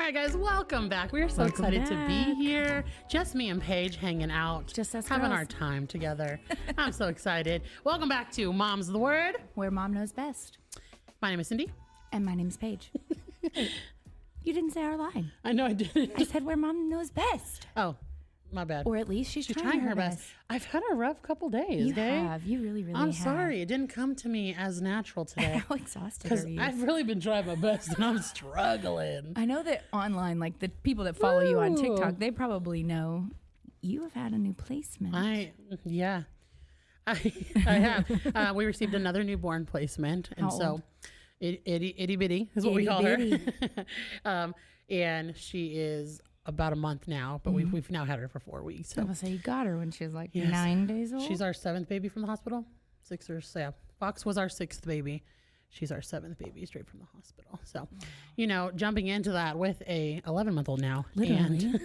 right, guys, welcome back. We are so excited to be here. Just me and Paige hanging out. Just us having girls. our time together. I'm so excited. Welcome back to Mom's the Word, where mom knows best. My name is Cyndi. And my name's Paige. Hey, you didn't say our line. I know I didn't. I said where mom knows best. Oh, my bad. Or at least she's trying her best. I've had a rough couple days. You have. You really I'm have. sorry. It didn't come to me as natural today. How exhausted Because are you? I've really been trying my best and I'm struggling. I know that online, like the people that follow you on TikTok, they probably know you have had a new placement. I have. We received another newborn placement. And How so old? itty bitty is what we call her. Itty And she is about a month now, but we've now had her for 4 weeks. I So was say you got her when she was like Yes. 9 days old. she's our 7th baby from the hospital. 6 or so. Yeah. Fox was our 6th baby. She's our 7th baby straight from the hospital. So, jumping into that with a 11-month-old now. Literally.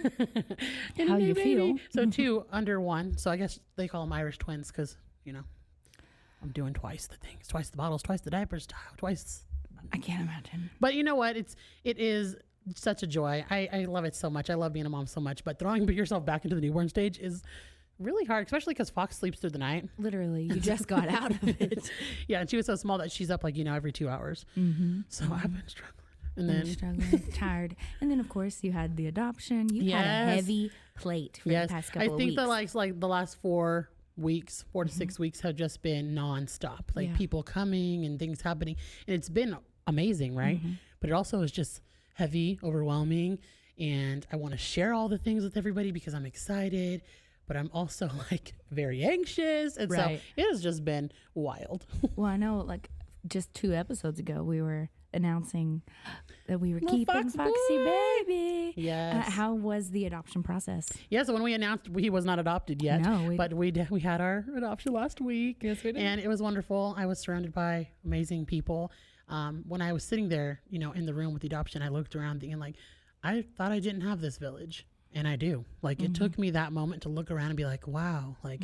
And How a new you baby. feel. So 2 under 1. So I guess they call them Irish twins because, I'm doing twice the things, twice the bottles, twice the diapers, twice. I can't imagine. But you know what? It is such a joy. I love it so much. I love being a mom so much. But throwing yourself back into the newborn stage is really hard, especially because Fox sleeps through the night. Literally, you just got out of it. Yeah, and she was so small that she's up every 2 hours. So I've been struggling. And then struggling, tired, and then of course you had the adoption. You had a heavy plate for the past couple of weeks. I think the last 4 weeks, 4 to 6 weeks, have just been nonstop. People coming and things happening, and it's been amazing, right? But it also is just heavy, overwhelming, and I want to share all the things with everybody because I'm excited, but I'm also very anxious, and so it has just been wild. Well, I know, just 2 episodes ago, we were announcing that we were keeping Foxy Baby. Yes. How was the adoption process? Yeah, so when we announced he was not adopted yet, No, but we had our adoption last week. Yes, we did. And it was wonderful. I was surrounded by amazing people. When I was sitting there, in the room with the adoption, I looked around thinking I thought I didn't have this village, and I do. It took me that moment to look around and be like, wow, I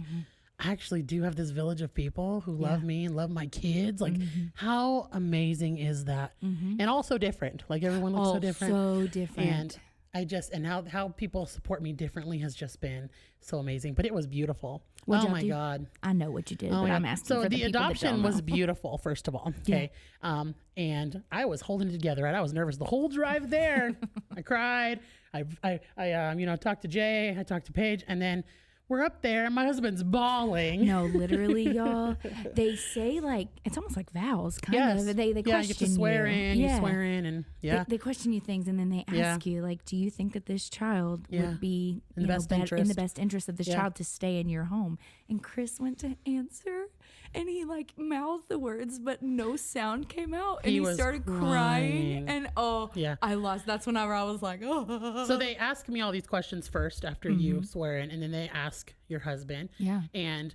actually do have this village of people who love me and love my kids. How amazing is that? And also different. Everyone looks so different. So different. And how people support me differently has just been so amazing. But it was beautiful. What'd Oh y'all my do? God. I know what you did, but I'm asking So for the people that adoption don't was know. beautiful, first of all. Okay. And I was holding it together, right? I was nervous the whole drive there. I cried. I talked to Jay, I talked to Paige, and then we're up there and my husband's bawling. No, literally, y'all. They say it's almost like vows, kind of. They question you get to swear in, you swear in, and They question you things, and then they ask you, do you think that this child would be in the best interest of this child to stay in your home? And Chris went to answer, and he mouthed the words, but no sound came out, and he started crying, and I lost. That's whenever I was like, oh. So they ask me all these questions first after you swear in, and then they ask your husband. Yeah. And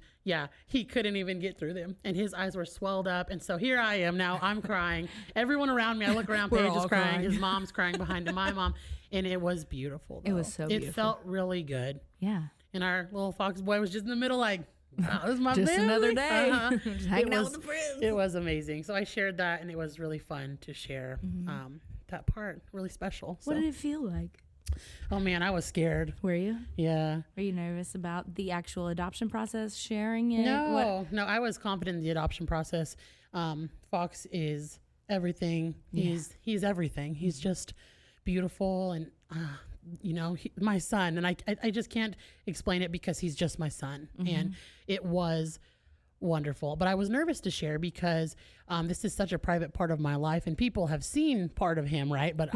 he couldn't even get through them, and his eyes were swelled up. And so here I am now. I'm crying. Everyone around me, I look around. Paige is crying. His mom's crying behind him. My mom, and it was beautiful. Though. It was so beautiful. It felt really good. Yeah. And our little fox boy was just in the middle, wow, this is my just family. another day. Just hanging out with the friends. It was amazing. So I shared that, and it was really fun to share that part. Really special. What did it feel like? Oh man, I was scared. Were you? Yeah. Were you nervous about the actual adoption process, sharing it? No, I was confident in the adoption process. Fox is everything. He's everything. He's just beautiful, and my son. And I just can't explain it because he's just my son, and it was wonderful. But I was nervous to share because this is such a private part of my life, and people have seen part of him, right? But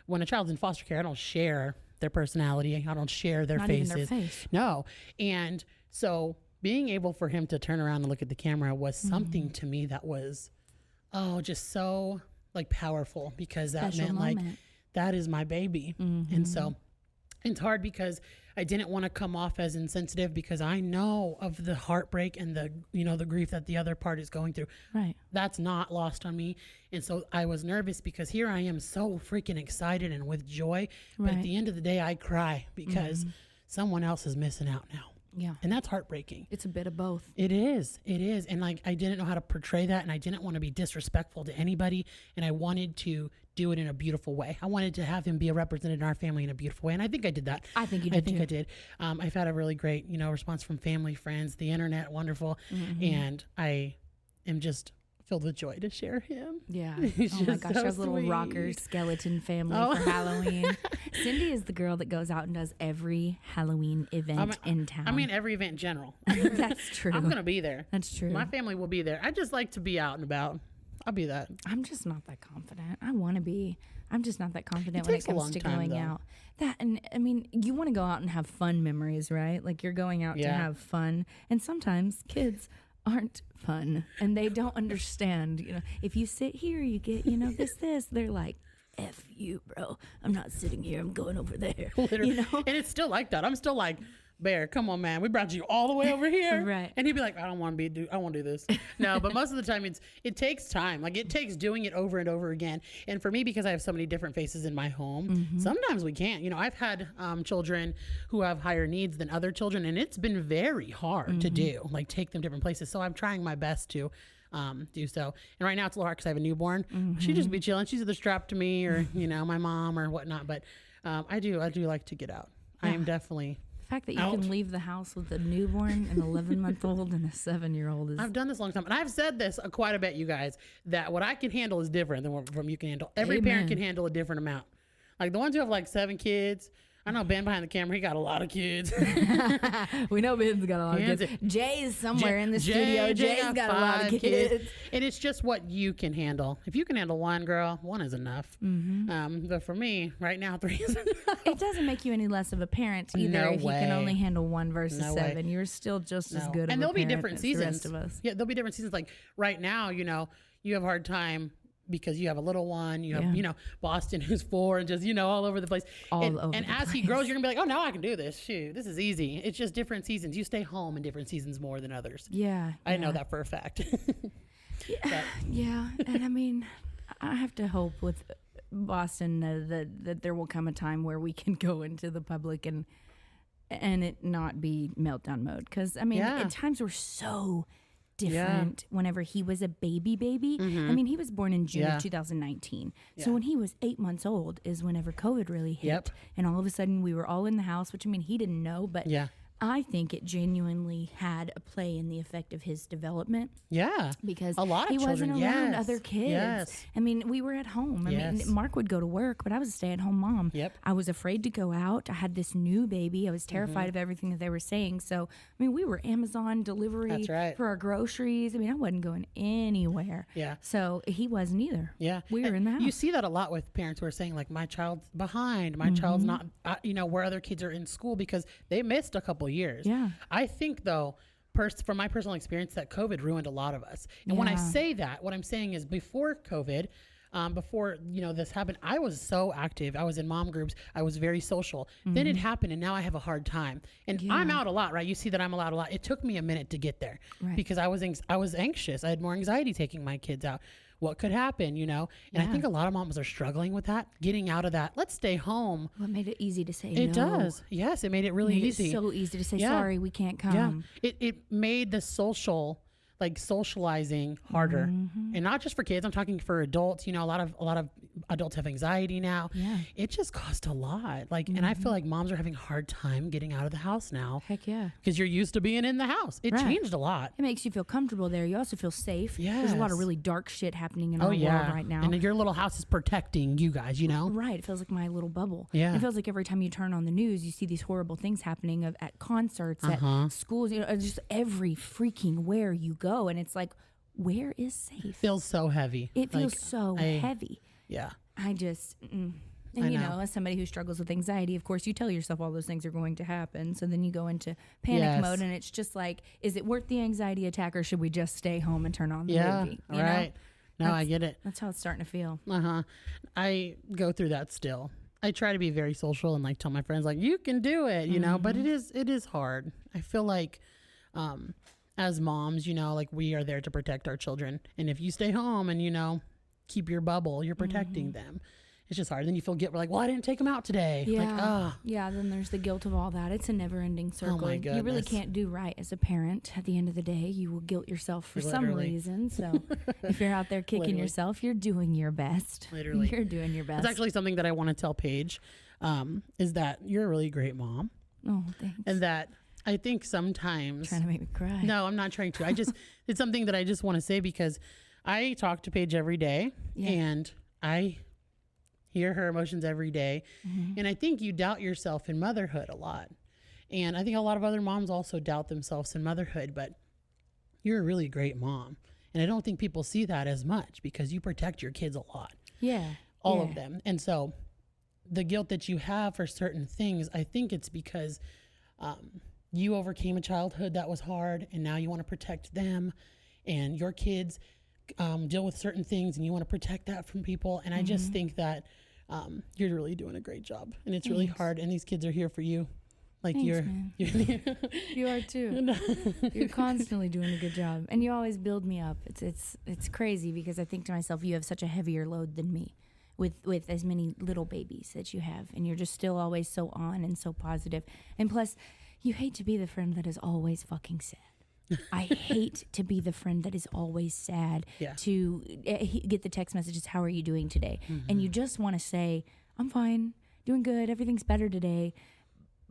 when a child's in foster care, I don't share their personality. I don't share their faces. Not even their face. No. And so being able for him to turn around and look at the camera was something to me that was, just so powerful, because that meant that is my baby. And so it's hard because I didn't want to come off as insensitive, because I know of the heartbreak and the grief that the other part is going through. Right. That's not lost on me. And so I was nervous because here I am so freaking excited and with joy. But at the end of the day, I cry because someone else is missing out now. Yeah. And that's heartbreaking. It's a bit of both. It is. And like, I didn't know how to portray that, and I didn't want to be disrespectful to anybody. And I wanted to do it in a beautiful way. I wanted to have him be a representative in our family in a beautiful way. And I think I did that. I think you did. I did. I've had a really great, response from family, friends, the internet, wonderful. And I am just filled with joy to share him. Yeah. Oh my gosh, our little rocker skeleton family for Halloween. Cyndi is the girl that goes out and does every Halloween event in town. I mean, every event in general. That's true. I'm going to be there. That's true. My family will be there. I just like to be out and about. I'll be that. I'm just not that confident. I want to be. I'm just not that confident when it comes to going out. And I mean, you want to go out and have fun memories, right? Like you're going out to have fun. And sometimes kids aren't fun and they don't understand. If you sit here, you get, this. They're like, F you, bro. I'm not sitting here. I'm going over there. Literally. And it's still like that. I'm still like, Bear, come on, man. We brought you all the way over here. Right. And he'd be like, I won't do this. No, but most of the time it takes time. Like it takes doing it over and over again. And for me, because I have so many different faces in my home, sometimes we can't. I've had children who have higher needs than other children, and it's been very hard to do, like take them different places. So I'm trying my best to do so. And right now it's a little hard because I have a newborn. She'd just be chilling. She's either strapped to me or, my mom or whatnot. But I do like to get out. Yeah. I am definitely... The fact that you can leave the house with a newborn, an 11-month-old, and a 7-year-old is... I've done this a long time. And I've said this quite a bit, you guys, that what I can handle is different than what you can handle. Every parent can handle a different amount. Like the ones who have like 7 kids... I know Ben behind the camera, he got a lot of kids. We know Ben's got a lot of kids. Jay is somewhere in the studio. Jay's got a lot of kids. And it's just what you can handle. If you can handle one, girl, 1 is enough. But for me, right now, 3 is enough. It doesn't make you any less of a parent either. If you can only handle 1 versus 7. You're still just as good of a parent. And there'll be different seasons. The rest of us. Yeah, there'll be different seasons. Like right now, you have a hard time because you have a little one, you have, Boston who's 4 and just, all over the place. And as he grows, you're gonna be like, oh, now I can do this. Shoot, this is easy. It's just different seasons. You stay home in different seasons more than others. Yeah. I know that for a fact. Yeah. And I mean, I have to hope with Boston that there will come a time where we can go into the public and it not be meltdown mode. Because, I mean, at times we're so different whenever he was a baby. I mean, he was born in June of 2019. So when he was 8 months old is whenever COVID really hit. And all of a sudden we were all in the house, which I mean, he didn't know, but I think it genuinely had a play in the effect of his development. Yeah. Because a lot of he children, wasn't around other kids. I mean, we were at home. I mean, Mark would go to work, but I was a stay-at-home mom. I was afraid to go out. I had this new baby. I was terrified of everything that they were saying. So, I mean, we were Amazon delivery for our groceries. I mean, I wasn't going anywhere. So he wasn't either. We were in the house. You see that a lot with parents who are saying, like, my child's behind. My child's not, where other kids are in school because they missed a couple years. I think though, from my personal experience, that COVID ruined a lot of us. And when I say that, what I'm saying is before COVID, before this happened, I was so active. I was in mom groups. I was very social. Then it happened, and now I have a hard time. And I'm out a lot, right? You see that I'm out a lot. It took me a minute to get there because I was anxious. I had more anxiety taking my kids out. What could happen, And I think a lot of moms are struggling with that, getting out of that. Let's stay home. Well, it made it easy to say It does. Yes, it made it really easy. It's so easy to say, sorry, we can't come. It made the socializing harder. And not just for kids. I'm talking for adults. A lot of adults have anxiety now. It just cost a lot. And I feel like moms are having a hard time getting out of the house now. Heck yeah. Because you're used to being in the house. It changed a lot. It makes you feel comfortable there. You also feel safe. There's a lot of really dark shit happening in our world right now. And your little house is protecting you guys, Right. It feels like my little bubble. It feels like every time you turn on the news, you see these horrible things happening at concerts, at schools, just every freaking where you go. And it's like, where is safe? It feels so heavy. It feels so heavy. Yeah. I just, and as somebody who struggles with anxiety, of course, you tell yourself all those things are going to happen. So then you go into panic mode, and it's just like, is it worth the anxiety attack, or should we just stay home and turn on the movie? You know? No, I get it. That's how it's starting to feel. I go through that still. I try to be very social and tell my friends you can do it, but it is hard. I feel like, as moms, we are there to protect our children. And if you stay home and, keep your bubble, you're protecting them. it's just hard. Then you feel guilt. We're like, well, I didn't take them out today. Yeah. Then there's the guilt of all that. It's a never-ending circle. Oh my goodness. You really can't do right as a parent. At the end of the day, you will guilt yourself for some reason. So if you're out there kicking yourself, you're doing your best. Literally. You're doing your best. It's actually something that I want to tell Paige, is that you're a really great mom. Oh, thanks. And that I think sometimes... Trying to make me cry. No, I'm not trying to. It's something that I just want to say because I talk to Paige every day and I hear her emotions every day. Mm-hmm. And I think you doubt yourself in motherhood a lot. And I think a lot of other moms also doubt themselves in motherhood, but you're a really great mom. And I don't think people see that as much because you protect your kids a lot. Yeah. All of them. And so the guilt that you have for certain things, I think it's because you overcame a childhood that was hard and now you want to protect them, and your kids deal with certain things and you want to protect that from people. And I just think that you're really doing a great job, and it's really hard, and these kids are here for you. Like Thanks, you're you are too. You're constantly doing a good job, and you always build me up. It's crazy because I think to myself, you have such a heavier load than me with as many little babies that you have, and you're just still always so on and so positive. And plus, you hate to be the friend that is always fucking sad. I hate to be the friend that is always sad, to get the text messages, how are you doing today? And you just want to say, I'm fine, doing good, everything's better today.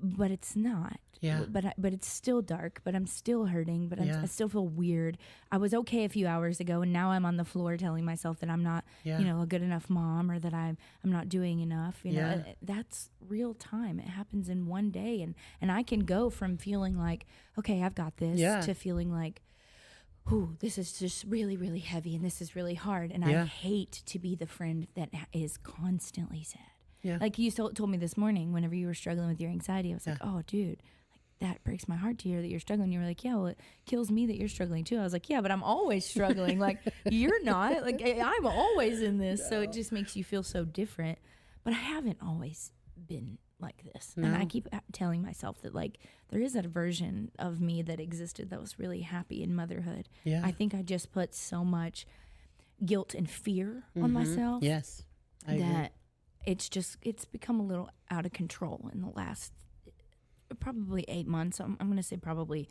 But it's not. Yeah. But it's still dark, but I'm still hurting, but I still feel weird. I was okay a few hours ago, and now I'm on the floor telling myself that I'm not, a good enough mom, or that I'm not doing enough. You know, that's real time. It happens in one day, and I can go from feeling like, okay, I've got this, to feeling like, ooh, this is just really, really heavy, and this is really hard. And I hate to be the friend that is constantly sad. Yeah. Like you told me this morning, whenever you were struggling with your anxiety, I was like, oh, dude, like that breaks my heart to hear that you're struggling. You were like, yeah, well, it kills me that you're struggling too. I was like, yeah, but I'm always struggling. Like, you're not. Like, I'm always in this. No. So it just makes you feel so different. But I haven't always been like this. No. And I keep telling myself that, like, there is a version of me that existed that was really happy in motherhood. Yeah. I think I just put so much guilt and fear on myself. Yes. I agree. It's become a little out of control in the last probably 8 months. I'm going to say probably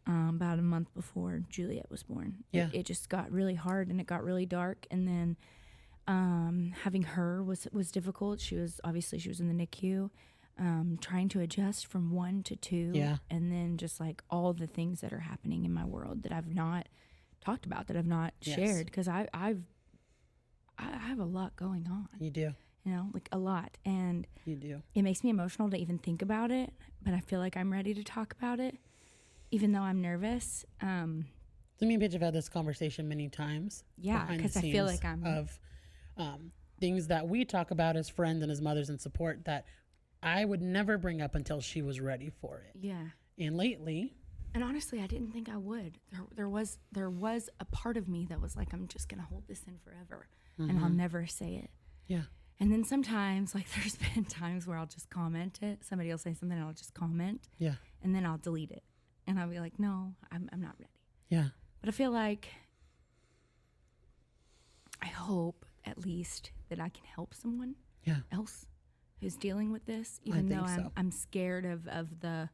about a month before Juliet was born. Yeah. It just got really hard, and it got really dark. And then having her was difficult. She was in the NICU, trying to adjust from 1 to 2. Yeah. And then just like all the things that are happening in my world that I've not talked about, that I've not shared, because I have a lot going on. You do. You know, like a lot. And you do. It makes me emotional to even think about it, but I feel like I'm ready to talk about it, even though I'm nervous. So me and Paige have had this conversation many times. Yeah, because I feel like I'm... Of things that we talk about as friends and as mothers and support that I would never bring up until she was ready for it. Yeah. And lately... And honestly, I didn't think I would. There was a part of me that was like, I'm just going to hold this in forever, and I'll never say it. Yeah. And then sometimes, like, there's been times where I'll just comment it. Somebody will say something, and I'll just comment. Yeah. And then I'll delete it. And I'll be like, no, I'm not ready. Yeah. But I feel like, I hope at least that I can help someone else who's dealing with this, even though I'm scared of the,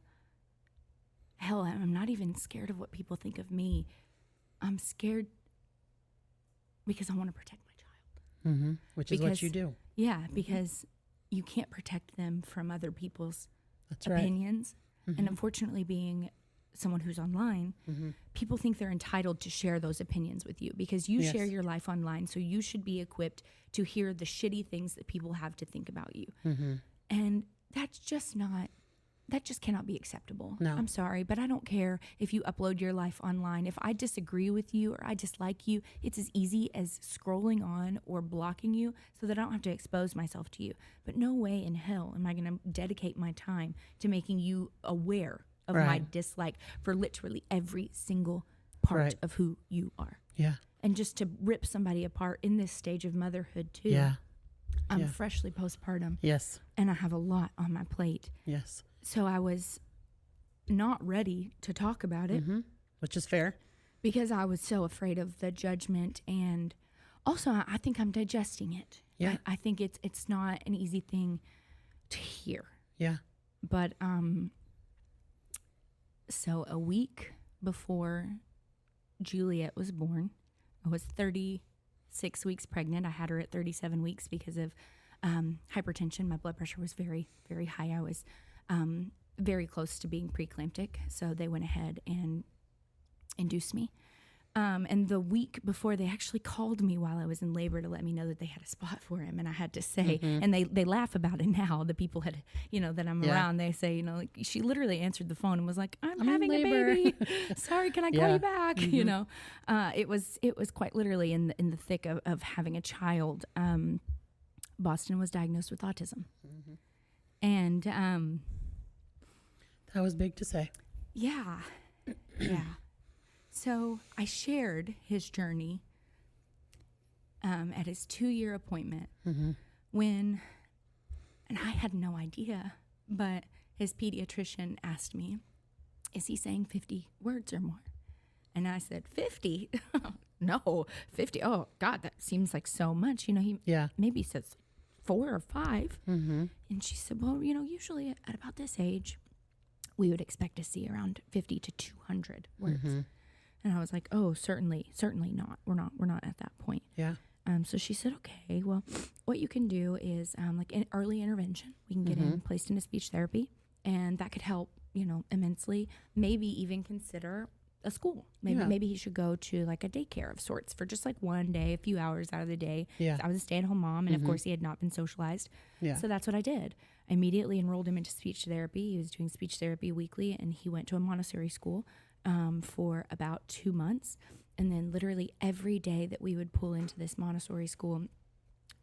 hell, I'm not even scared of what people think of me. I'm scared because I want to protect my child. Mm-hmm. Which is what you do. Yeah, because you can't protect them from other people's opinions. Right. And unfortunately, being someone who's online, people think they're entitled to share those opinions with you because you share your life online. So you should be equipped to hear the shitty things that people have to think about you. And that's just not... That just cannot be acceptable. No. I'm sorry, but I don't care if you upload your life online. If I disagree with you or I dislike you, it's as easy as scrolling on or blocking you so that I don't have to expose myself to you. But no way in hell am I going to dedicate my time to making you aware of my dislike for literally every single part of who you are. Yeah. And just to rip somebody apart in this stage of motherhood too. Yeah. I'm freshly postpartum. Yes. And I have a lot on my plate. Yes. So I was not ready to talk about it. Which is fair. Because I was so afraid of the judgment and Also, I think I'm digesting it. Yeah. I think it's not an easy thing to hear. Yeah. But so a week before Juliet was born, I was 36 weeks pregnant. I had her at 37 weeks because of hypertension. My blood pressure was very, very high. I was very close to being preeclamptic. So they went ahead and induced me. And the week before, they actually called me while I was in labor to let me know that they had a spot for him. And I had to say, and they laugh about it now, the people had, that I'm around, they say, like, she literally answered the phone and was like, I'm having a baby. Sorry, can I call you back? It was quite literally in the thick of having a child. Boston was diagnosed with autism. And that was big to say. Yeah. Yeah. So I shared his journey at his 2-year appointment when, and I had no idea, but his pediatrician asked me, is he saying 50 words or more? And I said, 50? No, 50. Oh, God, that seems like so much. He maybe says 4 or 5. And she said, well, usually at about this age, we would expect to see around 50 to 200 words. And I was like, oh, certainly not. We're not at that point. Yeah. So she said, okay, well, what you can do is like an early intervention. We can get him placed into speech therapy, and that could help, immensely. Maybe even consider a school. Maybe he should go to like a daycare of sorts for just like one day, a few hours out of the day. Yeah. I was a stay-at-home mom, and of course he had not been socialized. Yeah. So that's what I did. I immediately enrolled him into speech therapy. He was doing speech therapy weekly, and he went to a Montessori school for about 2 months. And then literally every day that we would pull into this Montessori school,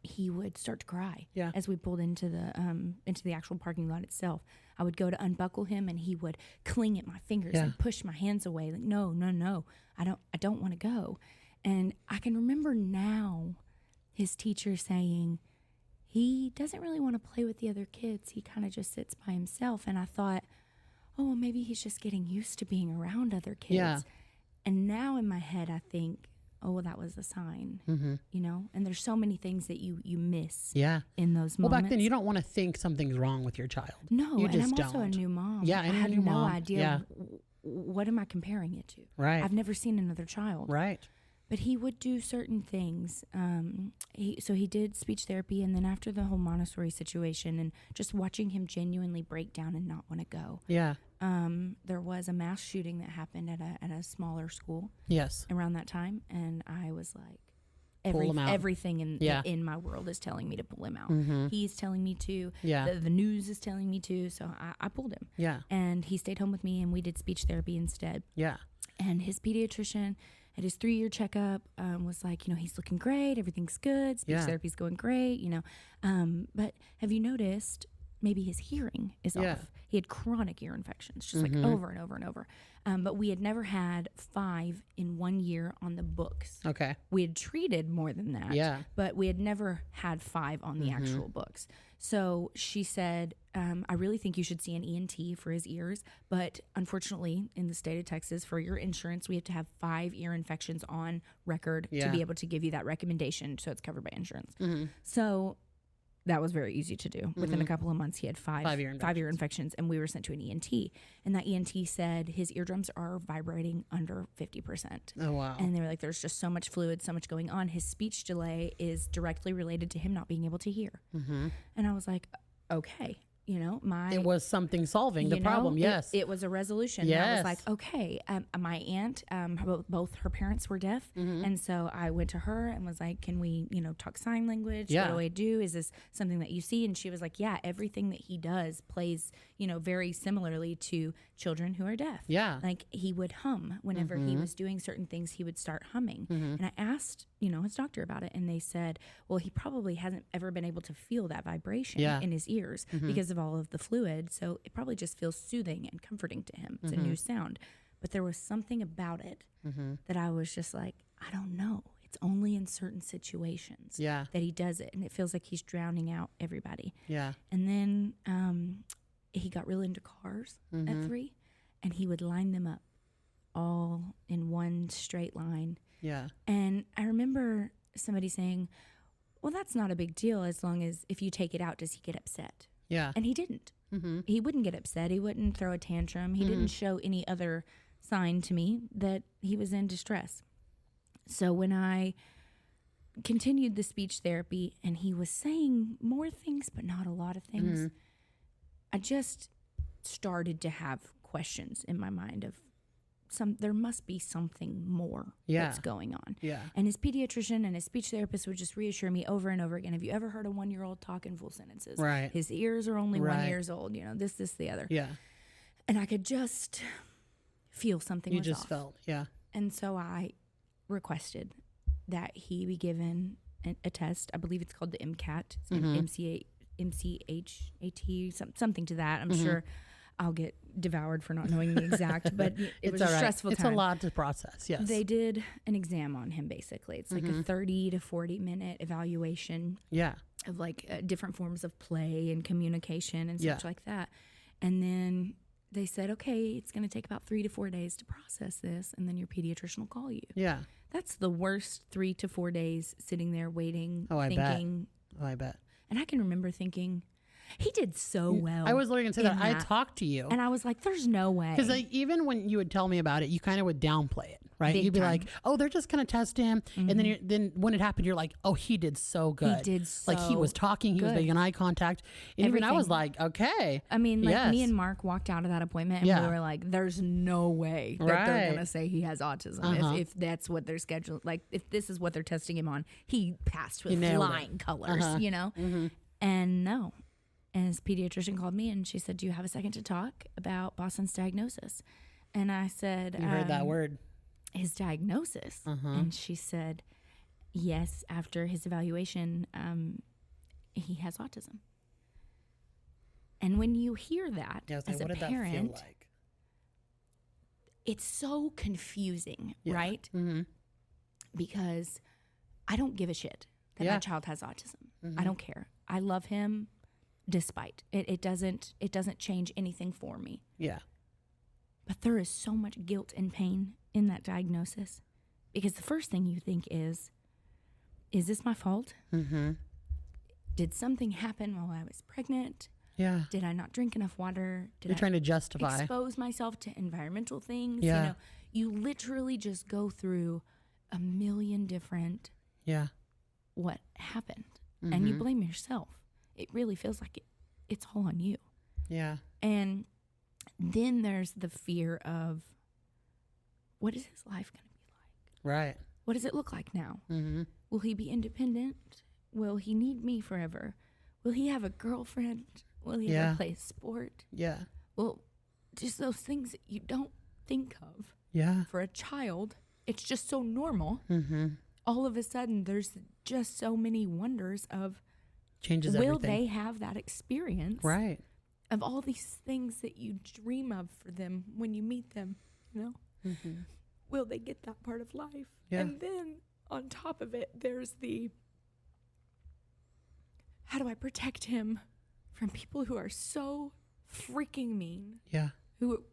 he would start to cry as we pulled into the actual parking lot itself. I would go to unbuckle him, and he would cling at my fingers and push my hands away. Like, no, I don't want to go. And I can remember now his teacher saying, he doesn't really want to play with the other kids. He kind of just sits by himself. And I thought, oh, well, maybe he's just getting used to being around other kids. Yeah. And now in my head, I think, oh, well, that was a sign, And there's so many things that you miss in those moments. Well, back then, you don't want to think something's wrong with your child. No, you and I'm also a new mom. Yeah, I had no idea. What am I comparing it to? Right. I've never seen another child. Right. But he would do certain things. So he did speech therapy, and then after the whole Montessori situation and just watching him genuinely break down and not want to go. Yeah. There was a mass shooting that happened at a smaller school. Yes. Around that time, and I was like, everything in my world is telling me to pull him out. He's telling me to. Yeah. The news is telling me to. So I pulled him. Yeah. And he stayed home with me, and we did speech therapy instead. Yeah. And his pediatrician at his 3-year checkup was like, he's looking great. Everything's good. Speech therapy's going great, But have you noticed maybe his hearing is off? He had chronic ear infections, just like over and over and over. But we had never had 5 in 1 year on the books. Okay. We had treated more than that, but we had never had 5 on the actual books. So she said, I really think you should see an ENT for his ears. But unfortunately, in the state of Texas, for your insurance, we have to have 5 ear infections on record to be able to give you that recommendation. So it's covered by insurance. So that was very easy to do. Within a couple of months, he had 5 ear infections, and we were sent to an ENT. And that ENT said his eardrums are vibrating under 50%. Oh, wow. And they were like, there's just so much fluid, so much going on. His speech delay is directly related to him not being able to hear. And I was like, okay. It was something solving the problem. Yes. It was a resolution. Yes. I was like, okay, my aunt, both her parents were deaf. And so I went to her and was like, can we, talk sign language? What do I do? Is this something that you see? And she was like, yeah, everything that he does plays, very similarly to children who are deaf. Yeah. Like he would hum whenever he was doing certain things, he would start humming. And I asked, his doctor about it. And they said, well, he probably hasn't ever been able to feel that vibration in his ears because of all of the fluid. So it probably just feels soothing and comforting to him. It's a new sound. But there was something about it that I was just like, I don't know. It's only in certain situations that he does it. And it feels like he's drowning out everybody. Yeah. And then he got real into cars at 3, and he would line them up all in one straight line. Yeah. And I remember somebody saying, well, that's not a big deal as long as if you take it out, does he get upset? Yeah. And he didn't. Mm-hmm. He wouldn't get upset. He wouldn't throw a tantrum. He didn't show any other sign to me that he was in distress. So when I continued the speech therapy and he was saying more things, but not a lot of things, I just started to have questions in my mind of there must be something more that's going on. Yeah. And his pediatrician and his speech therapist would just reassure me over and over again. Have you ever heard a 1-year-old talk in full sentences? Right. His ears are only 1 year old, this, the other. Yeah. And I could just feel something was off. Felt, yeah. And so I requested that he be given a test. I believe it's called the MCAT. It's MCHAT, something to that. I'm sure I'll get devoured for not knowing the exact, but it was a stressful time. It's a lot to process, yes. They did an exam on him, basically. It's like a 30 to 40-minute evaluation of like different forms of play and communication and such like that. And then they said, okay, it's going to take about 3 to 4 days to process this, and then your pediatrician will call you. Yeah. That's the worst 3 to 4 days sitting there waiting, thinking. I bet. And I can remember thinking, he did so well. I was literally going to say that. I talked to you. And I was like, there's no way. Because even when you would tell me about it, you kind of would downplay it, right? You'd be like, oh, they're just going to test him. And then when it happened, you're like, oh, he did so good. He did so Like, he was talking. He was making eye contact. And even I was like, okay. I mean, like, me and Mark walked out of that appointment and we were like, there's no way that they're going to say he has autism. If that's what they're scheduled. Like, if this is what they're testing him on, he passed with flying colors, And no. And his pediatrician called me and she said, do you have a second to talk about Boston's diagnosis? And I said, you heard that word. His diagnosis. And she said, yes, after his evaluation, he has autism. And when you hear that as a parent, that feel like? It's so confusing, right? Because I don't give a shit that my child has autism. I don't care. I love him. Despite it doesn't change anything for me. Yeah. But there is so much guilt and pain in that diagnosis, because the first thing you think is this my fault? Did something happen while I was pregnant? Yeah. Did I not drink enough water? Did You're trying to justify. Expose myself to environmental things? Yeah. You literally just go through a million different what happened. And you blame yourself. It really feels like it's all on you. Yeah. And then there's the fear of, what is his life going to be like? Right. What does it look like now? Will he be independent? Will he need me forever? Will he have a girlfriend? Will he ever play a sport? Yeah. Well, just those things that you don't think of. Yeah. For a child, it's just so normal. All of a sudden, there's just so many wonders of, changes will everything. They have that experience of all these things that you dream of for them when you meet them, Will they get that part of life? And then on top of it, there's the, how do I protect him from people who are so freaking mean? Yeah.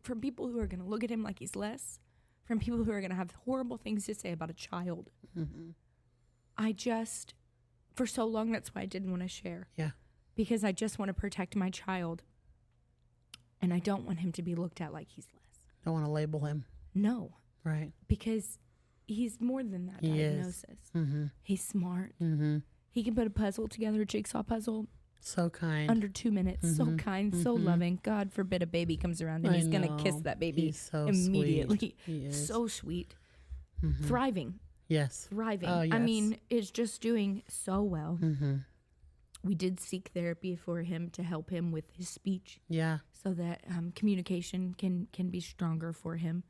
From people who are going to look at him like he's less, from people who are going to have horrible things to say about a child. For so long, that's why I didn't want to share. Yeah. Because I just want to protect my child. And I don't want him to be looked at like he's less. Don't want to label him. No. Right. Because he's more than that diagnosis. He's smart. He can put a puzzle together, a jigsaw puzzle. So kind. Under 2 minutes. So kind, so loving. God forbid a baby comes around and he's going to kiss that baby immediately. Sweet. He is. So sweet. Thriving. Yes. Thriving. Yes. I mean, it's just doing so well. We did seek therapy for him to help him with his speech. Yeah. So that communication can be stronger for him.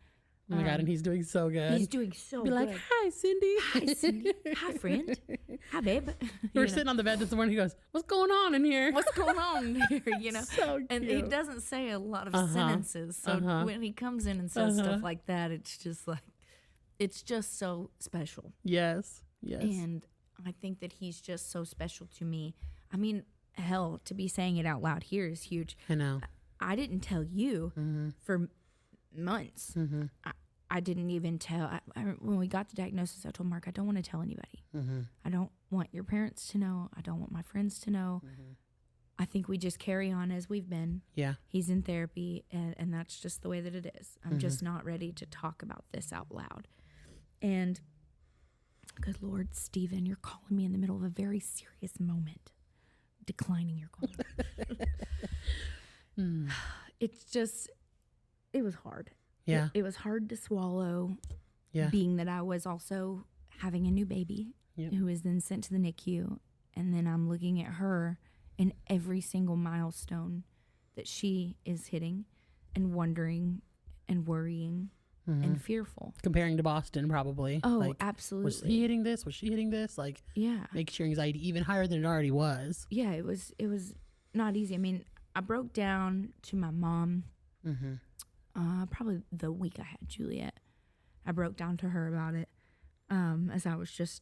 Oh my God, and he's doing so good. He's doing so good. Be like, hi, Cyndi. Hi, Cyndi. Hi, friend. Hi, babe. We were sitting on the bed this morning. He goes, what's going on in here? What's going on in here? So cute. And he doesn't say a lot of sentences. So when he comes in and says stuff like that, it's just like, it's just so special. Yes. Yes. And I think that he's just so special to me. I mean, hell, to be saying it out loud here is huge. I know. I didn't tell you for months. I didn't even tell. When we got the diagnosis, I told Mark, I don't want to tell anybody. I don't want your parents to know. I don't want my friends to know. I think we just carry on as we've been. Yeah. He's in therapy, and that's just the way that it is. I'm just not ready to talk about this out loud. And good Lord, Stephen, you're calling me in the middle of a very serious moment. Declining your call. It's just, it was hard. Yeah. It was hard to swallow, being that I was also having a new baby who was then sent to the NICU. And then I'm looking at her in every single milestone that she is hitting and wondering and worrying and fearful. Comparing to Boston, probably. Oh, like, absolutely. Was he hitting this? Was she hitting this? Like, makes your anxiety even higher than it already was. Yeah, it was not easy. I mean, I broke down to my mom probably the week I had Juliet. I broke down to her about it as I was just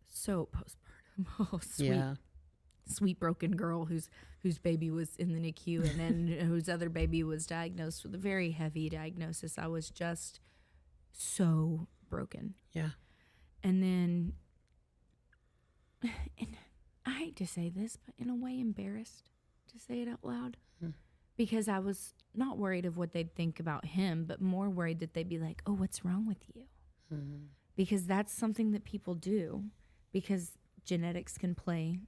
so postpartum. Oh, sweet broken girl whose baby was in the NICU and then whose other baby was diagnosed with a very heavy diagnosis. I was just so broken. Yeah. And then, and I hate to say this, but in a way embarrassed to say it out loud because I was not worried of what they'd think about him, but more worried that they'd be like, oh, what's wrong with you? Because that's something that people do because genetics can play,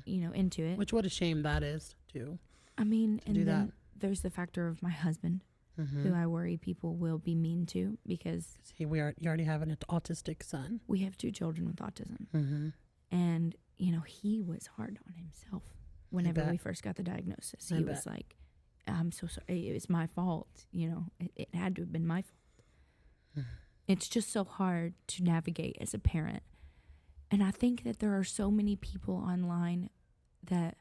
into it. Which, what a shame that is, too. I mean, and then there's the factor of my husband, who I worry people will be mean to because you already have an autistic son. We have 2 children with autism. And, he was hard on himself whenever we first got the diagnosis. He was like, I'm so sorry. It's my fault. It had to have been my fault. It's just so hard to navigate as a parent. And I think that there are so many people online that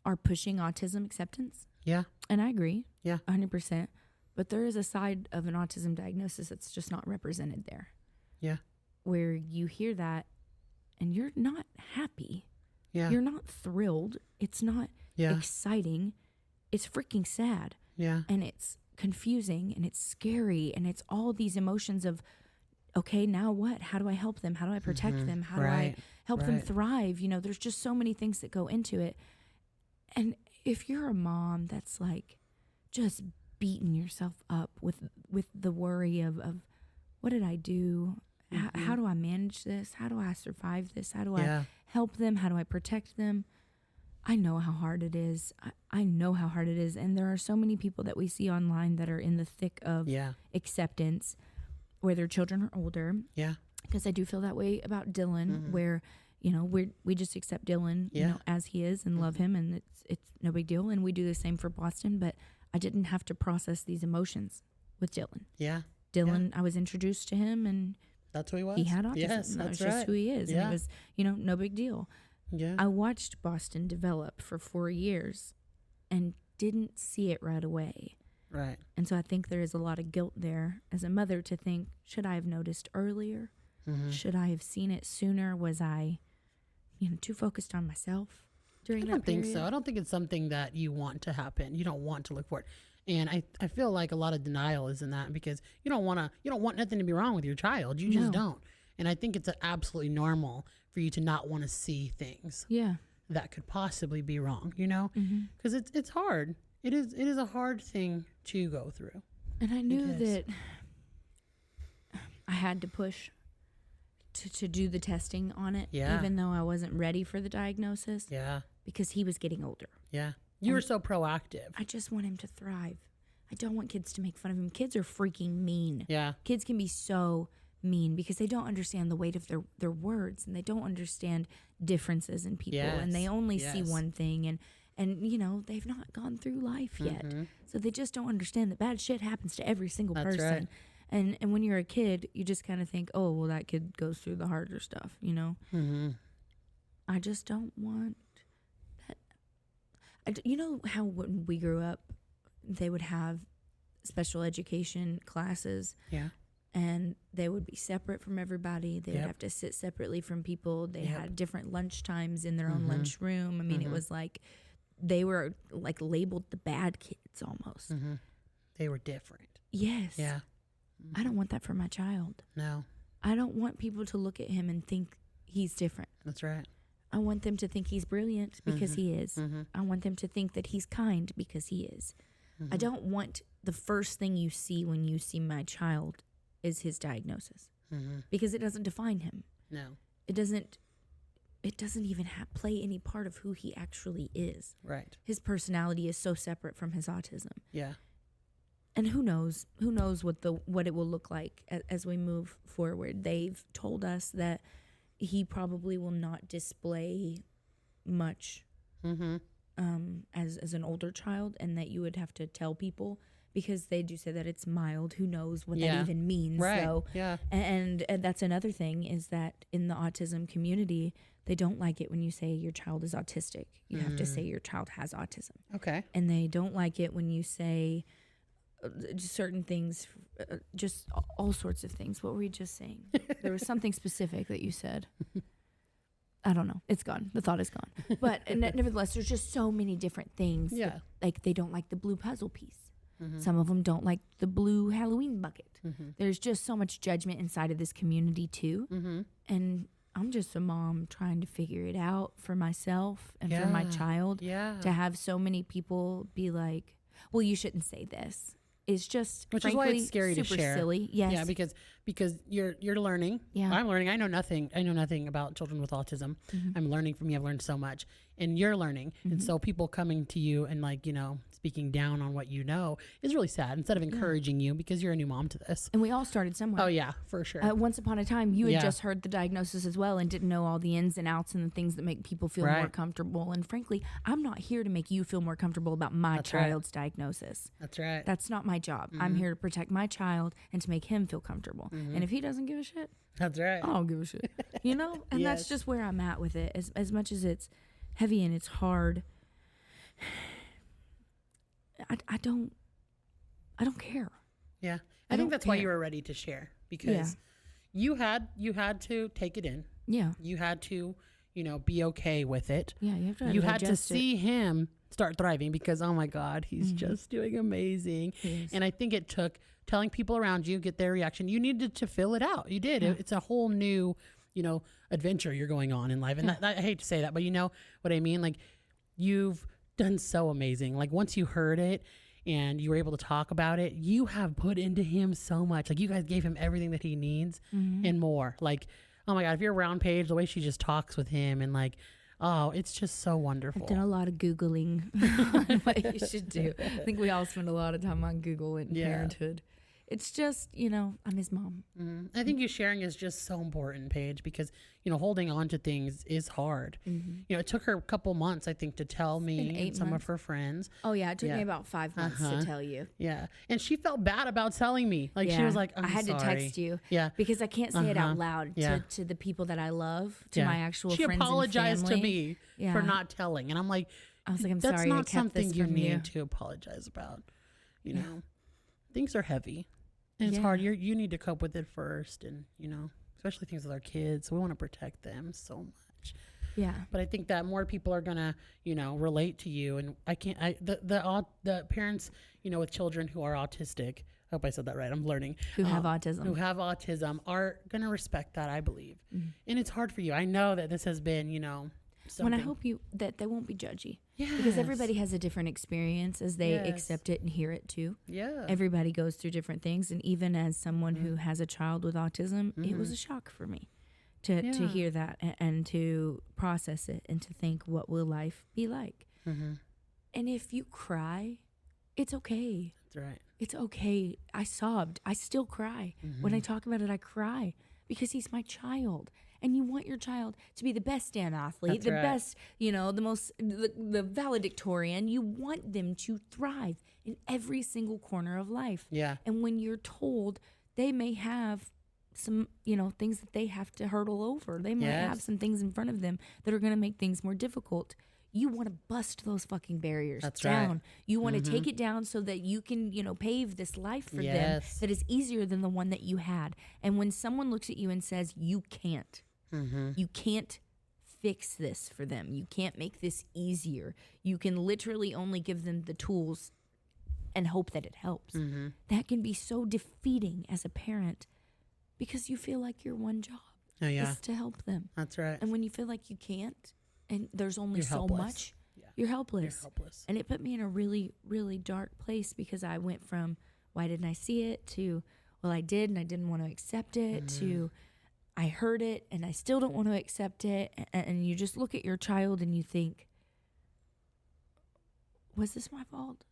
are pushing autism acceptance. Yeah. And I agree. Yeah. 100%. But there is a side of an autism diagnosis that's just not represented there. Yeah. Where you hear that and you're not happy. Yeah. You're not thrilled. It's not exciting. It's freaking sad. Yeah. And it's confusing and it's scary and it's all these emotions of, okay, now what? How do I help them? How do I protect them? How do I help them thrive? There's just so many things that go into it. And if you're a mom that's like just beating yourself up with the worry of what did I do? How do I manage this? How do I survive this? How do I help them? How do I protect them? I know how hard it is. I know how hard it is. And there are so many people that we see online that are in the thick of acceptance where their children are older. Yeah. Because I do feel that way about Dylan, where, we just accept Dylan, as he is and love him, and it's no big deal. And we do the same for Boston, but I didn't have to process these emotions with Dylan. Yeah. Dylan, I was introduced to him, and that's who he was. He had autism. Yes, that's just who he is. And it was, no big deal. Yeah. I watched Boston develop for 4 years and didn't see it right away. Right. And so I think there is a lot of guilt there as a mother to think, should I have noticed earlier? Should I have seen it sooner? Was I, too focused on myself during that period? I don't think so. I don't think it's something that you want to happen. You don't want to look for it. And I feel like a lot of denial is in that because you don't want nothing to be wrong with your child. You just don't. And I think it's absolutely normal for you to not want to see things that could possibly be wrong, because it's hard. It is a hard thing to go through. And I knew that I had to push to do the testing on it, even though I wasn't ready for the diagnosis. Yeah. Because he was getting older. Yeah. You were so proactive. I just want him to thrive. I don't want kids to make fun of him. Kids are freaking mean. Yeah. Kids can be so mean because they don't understand the weight of their words, and they don't understand differences in people, and they only see one thing, and they've not gone through life yet. So they just don't understand that bad shit happens to every single person. Right. And when you're a kid, you just kind of think, oh, well, that kid goes through the harder stuff, I just don't want that. How when we grew up, they would have special education classes. Yeah. And they would be separate from everybody. They would have to sit separately from people. They had different lunch times in their own lunchroom. I mean, it was like they were like labeled the bad kids almost. They were different. Yes. Yeah. I don't want that for my child. No. I don't want people to look at him and think he's different. That's right. I want them to think he's brilliant because he is. I want them to think that he's kind because he is. I don't want the first thing you see when you see my child is his diagnosis, because it doesn't define him. No. It doesn't even play any part of who he actually is. Right. His personality is so separate from his autism. Yeah. And who knows what it will look like as we move forward. They've told us that he probably will not display much as an older child, and that you would have to tell people, because they do say that it's mild. Who knows what that even means? Right. So, yeah. And that's another thing, is that in the autism community, they don't like it when you say your child is autistic. You have to say your child has autism. Okay. And they don't like it when you say certain things, just all sorts of things. What were you just saying? There was something specific that you said. I don't know. It's gone. The thought is gone. But nevertheless, there's just so many different things. Yeah. Like, they don't like the blue puzzle piece. Some of them don't like the blue Halloween bucket. There's just so much judgment inside of this community too. And I'm just a mom trying to figure it out for myself and for my child. Yeah. To have so many people be like, well, you shouldn't say this. It's just, which frankly, is why it's scary super to share. Silly. Yes. Yeah, because you're learning. Yeah. I'm learning. I know nothing about children with autism. I'm learning from you. I've learned so much, and you're learning. And so people coming to you and, like, speaking down on what you know is really sad, instead of encouraging you, because you're a new mom to this. And we all started somewhere. Oh yeah, for sure. Once upon a time, you had just heard the diagnosis as well and didn't know all the ins and outs and the things that make people feel more comfortable. And frankly, I'm not here to make you feel more comfortable about my child's diagnosis. That's right. That's not my job. I'm here to protect my child and to make him feel comfortable. And if he doesn't give a shit, that's right. I don't give a shit. And that's just where I'm at with it. As much as it's heavy and it's hard, I don't care. Yeah. I think that's why you were ready to share, because you had to take it in. Yeah. You had to, be okay with it. Yeah. You had to see him start thriving, because, oh my God, he's just doing amazing. And I think it took telling people around you, get their reaction. You needed to fill it out. You did. It's a whole new, adventure you're going on in life. And I hate to say that, but you know what I mean? Like, you've done so amazing. Like, once you heard it and you were able to talk about it, you have put into him so much. Like, you guys gave him everything that he needs and more. Like, oh my God, if you're around Paige, the way she just talks with him, and like, oh, it's just so wonderful. I've done a lot of Googling on what you should do. I think we all spend a lot of time on Google and parenthood. It's just, I'm his mom. I think you sharing is just so important, Paige, because, holding on to things is hard. It took her a couple months, I think, to tell me and some of her friends. Oh, yeah. It took me about 5 months to tell you. Yeah. And she felt bad about telling me. Like, she was like, I had to text you. Yeah. Because I can't say it out loud to the people that I love, to my actual friends and family. She apologized to me for not telling. And I'm like, I'm sorry, that's not I kept something this you from need to apologize about. Things are heavy. And it's hard. You need to cope with it first, and especially things with our kids. We want to protect them so much. Yeah. But I think that more people are gonna, relate to you. And the parents, with children who are autistic. I hope I said that right. I'm learning. Who have autism are gonna respect that, I believe. And it's hard for you. I know that this has been, When I hope that they won't be judgy. Yes. Because everybody has a different experience as they accept it and hear it too. Yeah. Everybody goes through different things. And even as someone who has a child with autism, it was a shock for me to hear that and to process it and to think, what will life be like? And if you cry, it's okay. That's right. It's okay. I sobbed. I still cry. When I talk about it, I cry because he's my child. And you want your child to be the best damn athlete, best, the valedictorian. You want them to thrive in every single corner of life. Yeah. And when you're told they may have some, things that they have to hurdle over, they might have some things in front of them that are going to make things more difficult. You want to bust those fucking barriers down. Right. You want to take it down so that you can, pave this life for them that is easier than the one that you had. And when someone looks at you and says, you can't fix this for them. You can't make this easier. You can literally only give them the tools and hope that it helps. That can be so defeating as a parent because you feel like your one job is to help them. That's right. And when you feel like you can't and there's only so much, you're helpless. And it put me in a really, really dark place because I went from, why didn't I see it, to, well, I did and I didn't want to accept it, to I heard it and I still don't want to accept it. And you just look at your child and you think, was this my fault?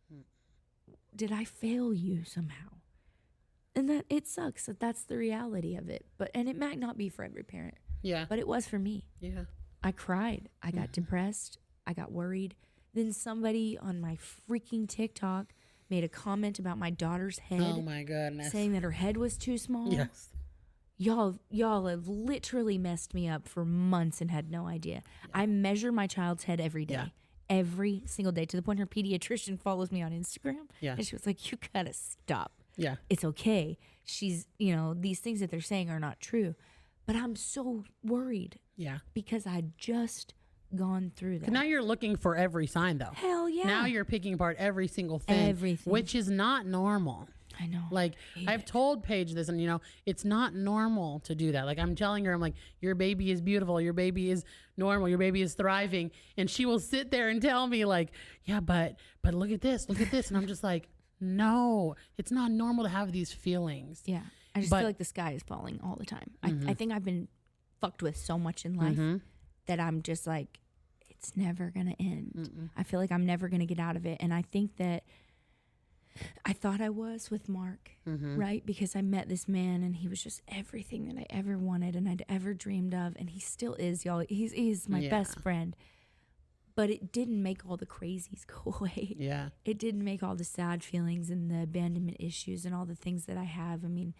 Did I fail you somehow? And that it sucks that that's the reality of it. And it might not be for every parent. Yeah. But it was for me. Yeah. I cried. I got depressed. I got worried. Then somebody on my freaking TikTok made a comment about my daughter's head. Oh my goodness. Saying that her head was too small. Yes. Y'all have literally messed me up for months and had no idea. Yeah. I measure my child's head every day. Yeah. Every single day, to the point her pediatrician follows me on Instagram. Yeah. And she was like, you gotta stop. Yeah. It's okay. She's, these things that they're saying are not true. But I'm so worried. Yeah. Because I just gone through that. Now you're looking for every sign, though. Hell yeah. Now you're picking apart every single thing. Everything. Which is not normal. I know. Like, I've told Paige this, and, it's not normal to do that. Like, I'm telling her, I'm like, your baby is beautiful. Your baby is normal. Your baby is thriving. And she will sit there and tell me, like, yeah, but look at this. Look at this. And I'm just like, no, it's not normal to have these feelings. Yeah. I just feel like the sky is falling all the time. I think I've been fucked with so much in life that I'm just like, it's never going to end. I feel like I'm never going to get out of it. And I think that I thought I was with Mark, right? Because I met this man and he was just everything that I ever wanted and I'd ever dreamed of. And he still is, y'all. He's my best friend. But it didn't make all the crazies go away. Yeah. It didn't make all the sad feelings and the abandonment issues and all the things that I have. I mean,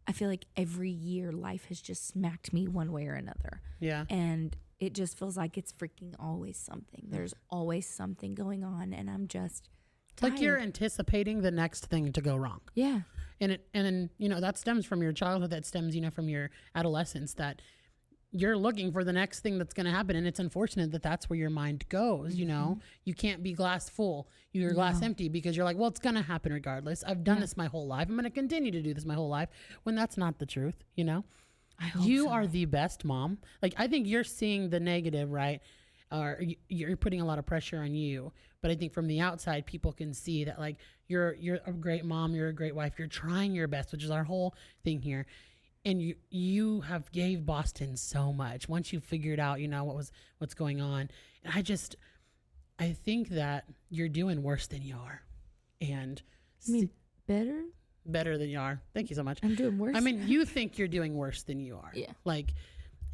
I feel like every year life has just smacked me one way or another. Yeah. And it just feels like it's freaking always something. There's always something going on and I'm just tired. Like you're anticipating the next thing to go wrong. Yeah. And then, that stems from your childhood, that stems, from your adolescence, that you're looking for the next thing that's going to happen. And it's unfortunate that that's where your mind goes. You can't be glass full. You're glass empty because you're like, well, it's going to happen regardless. I've done this my whole life. I'm going to continue to do this my whole life, when that's not the truth. I hope you are the best mom. Like, I think you're seeing the negative, right? Or you're putting a lot of pressure on you. But I think from the outside, people can see that, like, you're a great mom. You're a great wife. You're trying your best, which is our whole thing here. And you have gave Boston so much once you figured out, what's going on. And I think that you're doing worse than you are. And you mean better? Better than you are. Thank you so much. I'm doing worse. I mean, you think you're doing worse than you are. Yeah. Like,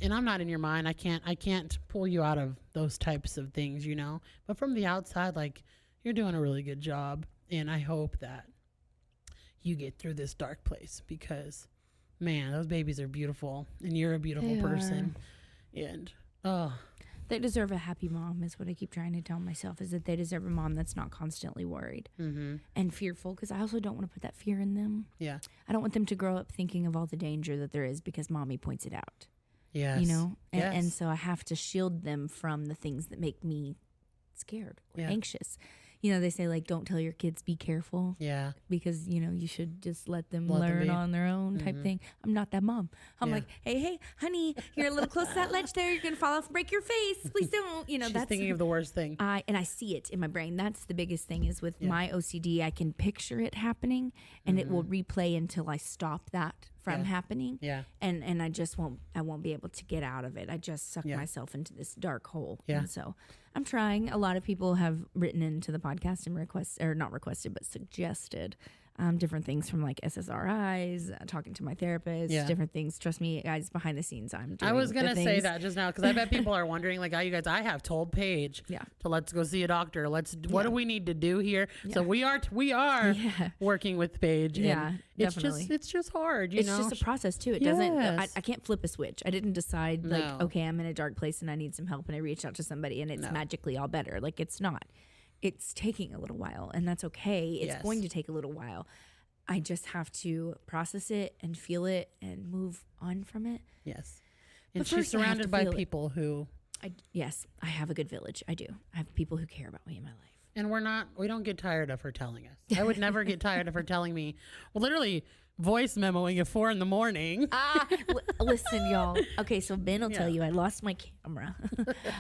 and I'm not in your mind. I can't pull you out of those types of things, But from the outside, like, you're doing a really good job. And I hope that you get through this dark place because, man, those babies are beautiful and you're a beautiful person. And they deserve a happy mom is what I keep trying to tell myself, is that they deserve a mom that's not constantly worried and fearful, because I also don't want to put that fear in them. Yeah. I don't want them to grow up thinking of all the danger that there is because mommy points it out. Yes. And so I have to shield them from the things that make me scared or anxious. They say, like, don't tell your kids be careful. Yeah. Because, you should just let them learn on their own type thing. I'm not that mom. I'm like, hey, honey, you're a little close to that ledge there. You're going to fall off and break your face. Please don't. She's thinking of the worst thing. And I see it in my brain. That's the biggest thing is with my OCD. I can picture it happening and it will replay until I stop that from happening. Yeah. And I just won't be able to get out of it. I just suck myself into this dark hole. Yeah. And so I'm trying. A lot of people have written into the podcast and not requested, but suggested different things from, like, SSRIs, talking to my therapist, different things. Trust me, guys, behind the scenes, I'm doing I was going to say that just now because I bet people are wondering, like, you guys, I have told Paige to let's go see a doctor. What do we need to do here? Yeah. So we are working with Paige. Yeah, definitely. It's just hard, It's just a process, too. It doesn't, I can't flip a switch. I didn't decide, like, okay, I'm in a dark place and I need some help, and I reached out to somebody and it's magically all better. Like, it's not. It's taking a little while, and that's okay. It's going to take a little while. I just have to process it and feel it and move on from it. Yes. And she's surrounded by people who... Yes, I have a good village. I do. I have people who care about me in my life. And we don't get tired of her telling us. I would never get tired of her telling me, well, literally voice memoing at 4 a.m. Listen, y'all. Okay, so Ben will tell you I lost my camera.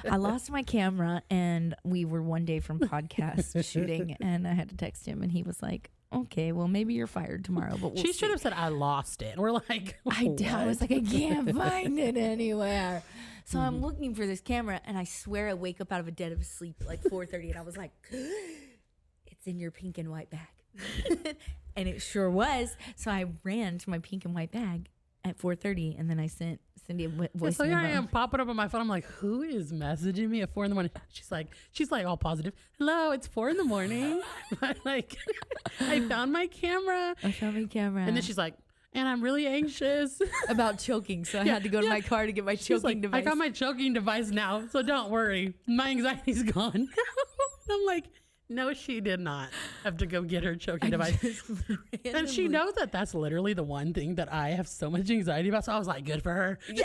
I lost my camera, and we were one day from podcast shooting, and I had to text him, and he was like, okay, well, maybe you're fired tomorrow, but we'll see. Should have said I lost it. And we're like, I was like, I can't find it anywhere. So I'm looking for this camera, and I swear I wake up out of a dead of sleep at like 4:30, and I was like, it's in your pink and white bag. And it sure was. So I ran to my pink and white bag at 4:30, and then I sent Cyndi a voice so memo. here I am popping up on my phone. I'm like, who is messaging me at 4 a.m? She's like all positive. Hello, it's 4 a.m. Like, I found my camera. And then she's like, and I'm really anxious about choking. So I had to go to my car to get my choking device. I got my choking device now, so don't worry. My anxiety's gone. I'm like, no, she did not have to go get her choking device. And she knows that that's literally the one thing that I have so much anxiety about. So I was like, good for her. Yeah,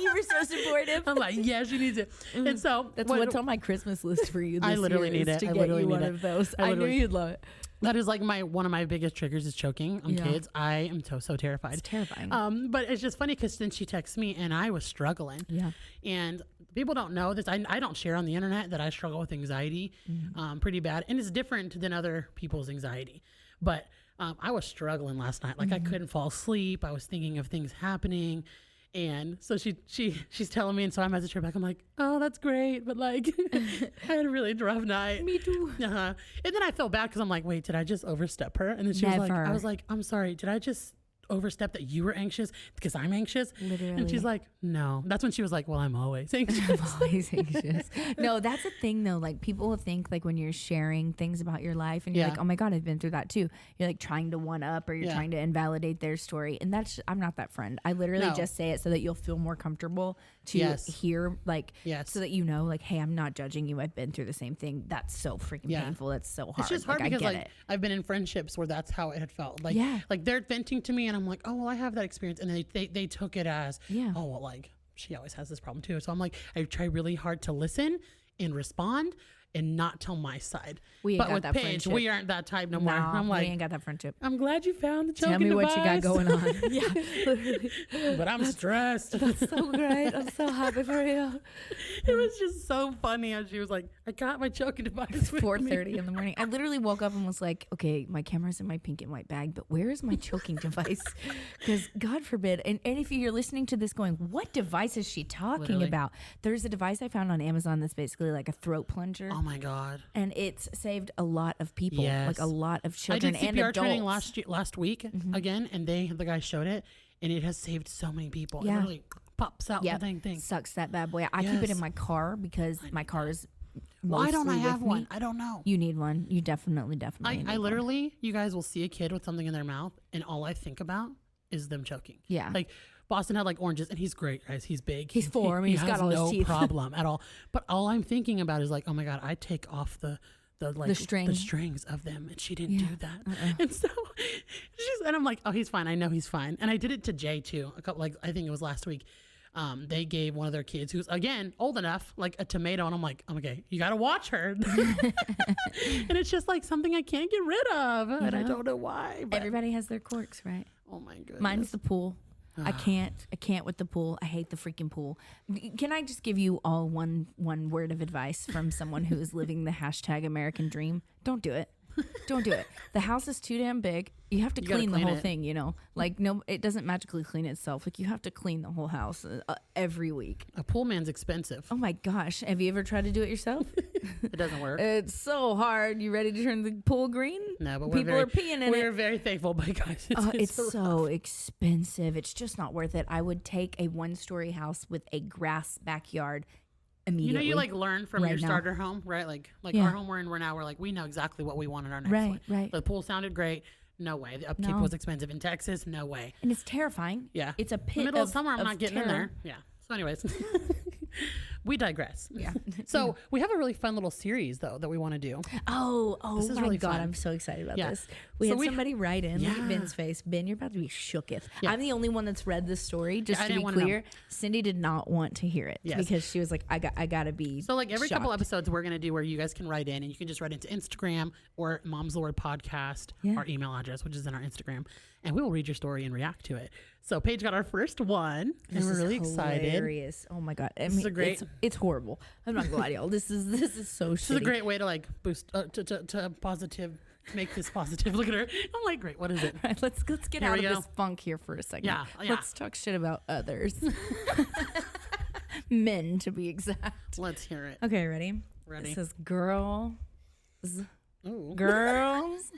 you were so supportive. I'm like, yeah, she needs it. And so that's what's on my Christmas list for you this I literally year need it. to I get literally you need one it. of those. I knew you'd love it. That is like one of my biggest triggers is choking on kids. I am so terrified. It's terrifying. But it's just funny because then she texts me and I was struggling. Yeah. And people don't know this. I don't share on the internet that I struggle with anxiety pretty bad. And it's different than other people's anxiety. But I was struggling last night. Like I couldn't fall asleep. I was thinking of things happening. And so she's telling me, and so I message her back. I'm like, oh, that's great, but like, I had a really rough night. Me too. And then I felt bad because I'm like, wait, did I just overstep her? And then she was like, I was like, I'm sorry, did I just overstep that you were anxious because I'm anxious? Literally. And she's like, no. That's when she was like, well, I'm always anxious. I'm always anxious. No, that's a thing though. Like people think like when you're sharing things about your life and you're like, oh my God, I've been through that too. You're like trying to one up or you're trying to invalidate their story. And I'm not that friend. I literally just say it so that you'll feel more comfortable to hear like, so that you know like, hey, I'm not judging you. I've been through the same thing. That's so freaking painful. That's so hard. It's just hard because I like I've been in friendships where that's how it had felt. Like, like they're venting to me and I'm like, oh, well, I have that experience. And they took it as, oh, well, like she always has this problem too. So I'm like, I try really hard to listen and respond and not tell my side. But with Paige, we aren't that type no more. I'm like, we ain't got that friendship. I'm glad you found the choking device. Tell me what you got going on. But I'm stressed. That's so great. I'm so happy for you. It was just so funny how she was like, I got my choking device. It's 4:30 in the morning. I literally woke up and was like, okay, my camera's in my pink and white bag, but where is my choking device? Because God forbid. And if you're listening to this going, what device is she talking about? There's a device I found on Amazon that's basically like a throat plunger. Oh my God. And it's saved a lot of people, like a lot of children and adults. I did CPR training last week again, and the guy showed it, and it has saved so many people. It literally pops out the dang thing. Sucks that bad boy. I keep it in my car because my car is why don't I have one? I don't know. You need one. You definitely need I literally, you guys will see a kid with something in their mouth, and all I think about is them choking. Yeah. Like Boston had like oranges, and he's great, guys. He's big. He's 4. I mean, he's got all his teeth. No problem at all. But all I'm thinking about is like, oh my God, I take off the strings of them, and she didn't do that. And so and I'm like, oh, he's fine. I know he's fine. And I did it to Jay too. I think it was last week. They gave one of their kids who's again old enough like a tomato, and I'm like, okay, you got to watch her. And it's just like something I can't get rid of, and I don't know why. But everybody has their quirks, right? Oh my goodness. Mine's the pool. I can't with the pool. I hate the freaking pool. Can I just give you all one word of advice from someone who is living the hashtag American dream? Don't do it. Don't do it. The house is too damn big. You have to clean the whole thing, you know? Like, no, it doesn't magically clean itself. Like, you have to clean the whole house every week. A pool man's expensive. Oh my gosh. Have you ever tried to do it yourself? It doesn't work. It's so hard. You ready to turn the pool green? No, but people are peeing in it. We're very thankful, but guys, it's so expensive. It's just not worth it. I would take a 1-story house with a grass backyard immediately. You know, you like learn from your starter home, right? Like our home we're in now, we're like, we know exactly what we want in our next one. Right. The pool sounded great. No way. The upkeep was expensive in Texas. No way. And it's terrifying. Yeah. It's a pit in the middle of summer. I'm not getting terror. in there. Yeah. So anyways, we digress. Yeah. So we have a really fun little series though that we want to do. Oh this is my really God. fun. I'm so excited about Yeah. this. We So had somebody write in, look at Ben's face. Ben, you're about to be shooketh. Yeah. I'm the only one that's read this story. Just I to be didn't wanna clear, Cyndi did not want to hear it because she was like, I gotta be. So like every couple shocked. episodes we're going to do where you guys can write in, and you can just write into Instagram or Mom's Lord Podcast, our email address, which is in our Instagram, and we will read your story and react to it. So Paige got our first one, and we're really excited. Hilarious. Oh my God. I This is a great. It's horrible. I'm not gonna lie to y'all. This is so shitty. This is a great way to like boost to positive. Make this positive. Look at her. I'm like, great. What is it? Right, let's get Here out we of go. this funk here for a second. Yeah. Let's talk shit about others. Men, to be exact. Let's hear it. Okay, ready? Ready. It says, girls. Ooh. Girls.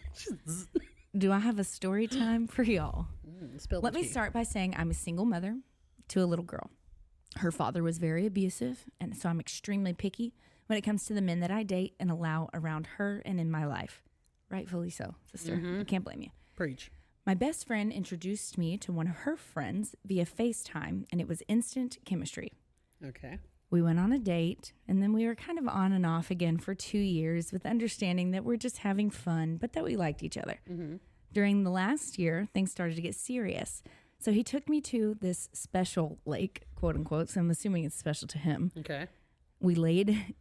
Do I have a story time for y'all? Spill Let the me tea. start by saying I'm a single mother to a little girl. Her father was very abusive, and so I'm extremely picky when it comes to the men that I date and allow around her and in my life. Rightfully so, sister. I can't blame you. Preach. My best friend introduced me to one of her friends via FaceTime, and it was instant chemistry. Okay. We went on a date, and then we were kind of on and off again for 2 years with understanding that we're just having fun, but that we liked each other. During the last year, things started to get serious. So he took me to this special lake, quote unquote, so I'm assuming it's special to him. Okay. We laid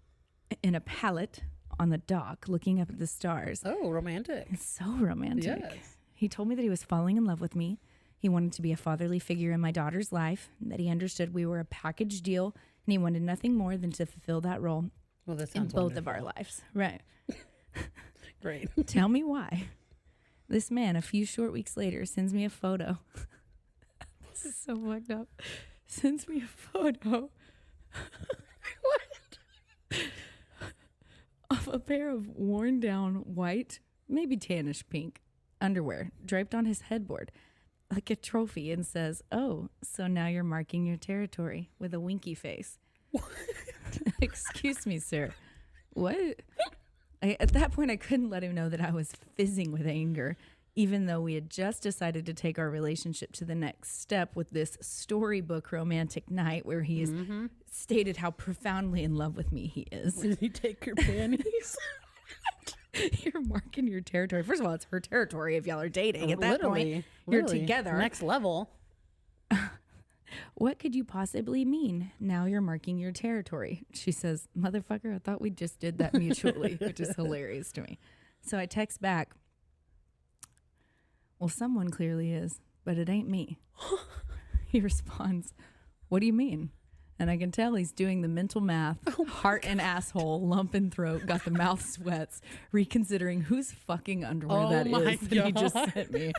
in a pallet on the dock looking up at the stars. Oh, romantic. It's so romantic. Yes. He told me that he was falling in love with me. He wanted to be a fatherly figure in my daughter's life, that he understood we were a package deal, and he wanted nothing more than to fulfill that role Well, that in sounds both of wonderful. our lives. Right. Great. Tell me why. This man, a few short weeks later, sends me a photo. This is so fucked up. Sends me a photo. What? Of a pair of worn down white, maybe tannish pink underwear draped on his headboard like a trophy, and says, "Oh, so now you're marking your territory," with a winky face. Excuse me, sir. What? At that point, I couldn't let him know that I was fizzing with anger, even though we had just decided to take our relationship to the next step with this storybook romantic night where he has stated how profoundly in love with me he is. Did he take your panties? You're marking your territory. First of all, it's her territory if y'all are dating. At that point, you're together. Next level. What could you possibly mean? Now you're marking your territory. She says, motherfucker, I thought we just did that mutually, which is hilarious to me. So I text back, well, someone clearly is, but it ain't me. He responds, what do you mean? And I can tell he's doing the mental math, heart and asshole, lump in throat, got the mouth sweats, reconsidering whose fucking underwear that is that he just sent me.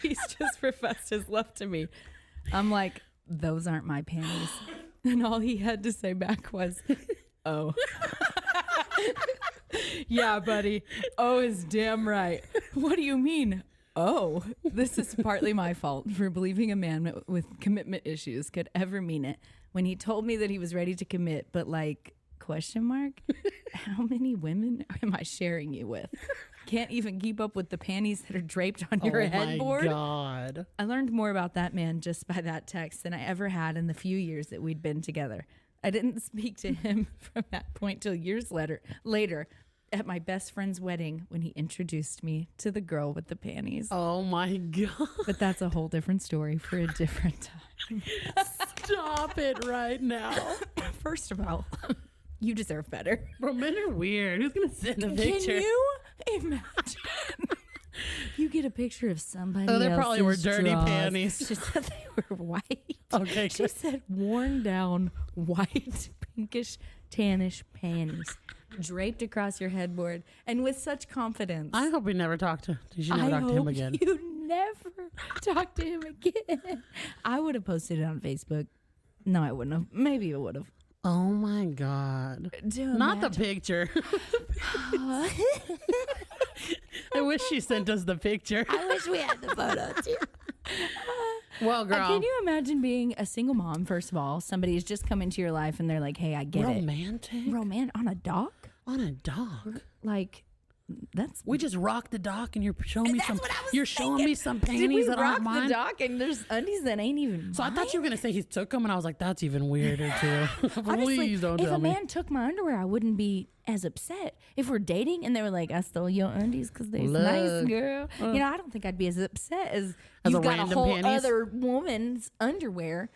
He's just professed his love to me. I'm like, those aren't my panties. And all he had to say back was, oh. Yeah, buddy. Oh is damn right. What do you mean? Oh, this is partly my fault for believing a man with commitment issues could ever mean it when he told me that he was ready to commit, but like, question mark? How many women am I sharing you with? Can't even keep up with the panties that are draped on your headboard. Oh my God. I learned more about that man just by that text than I ever had in the few years that we'd been together. I didn't speak to him from that point till years later at my best friend's wedding when he introduced me to the girl with the panties. Oh my God. But that's a whole different story for a different time. Stop it right now. First of all, you deserve better. Bro, men are weird. Who's going to send a picture? Can you imagine? You get a picture of somebody Oh, they probably were else's dirty drawers. panties. She said they were white. Okay, She good. said worn down, white, pinkish, tannish panties draped across your headboard and with such confidence. I hope we never talk to him again. You never talk to him again. I would have posted it on Facebook. No, I wouldn't have. Maybe I would have. Oh my God. Not the picture. I wish she sent us the picture. I wish we had the photo too. Well, girl. Can you imagine being a single mom, first of all? Somebody's just come into your life and they're like, hey, I get Romantic? it. Romantic? On a dock? On a dog? Like, we just rocked the dock, and you're showing me some. You're showing me some panties Did we that aren't mine. rock the dock, and there's undies that ain't even. So I thought you were gonna say he took them, and I was like, that's even weirder too. Honestly, Please don't if tell a me. man took my underwear, I wouldn't be as upset. If we're dating and they were like, I stole your undies because they're nice, girl. You know, I don't think I'd be as upset as you've got a whole other woman's underwear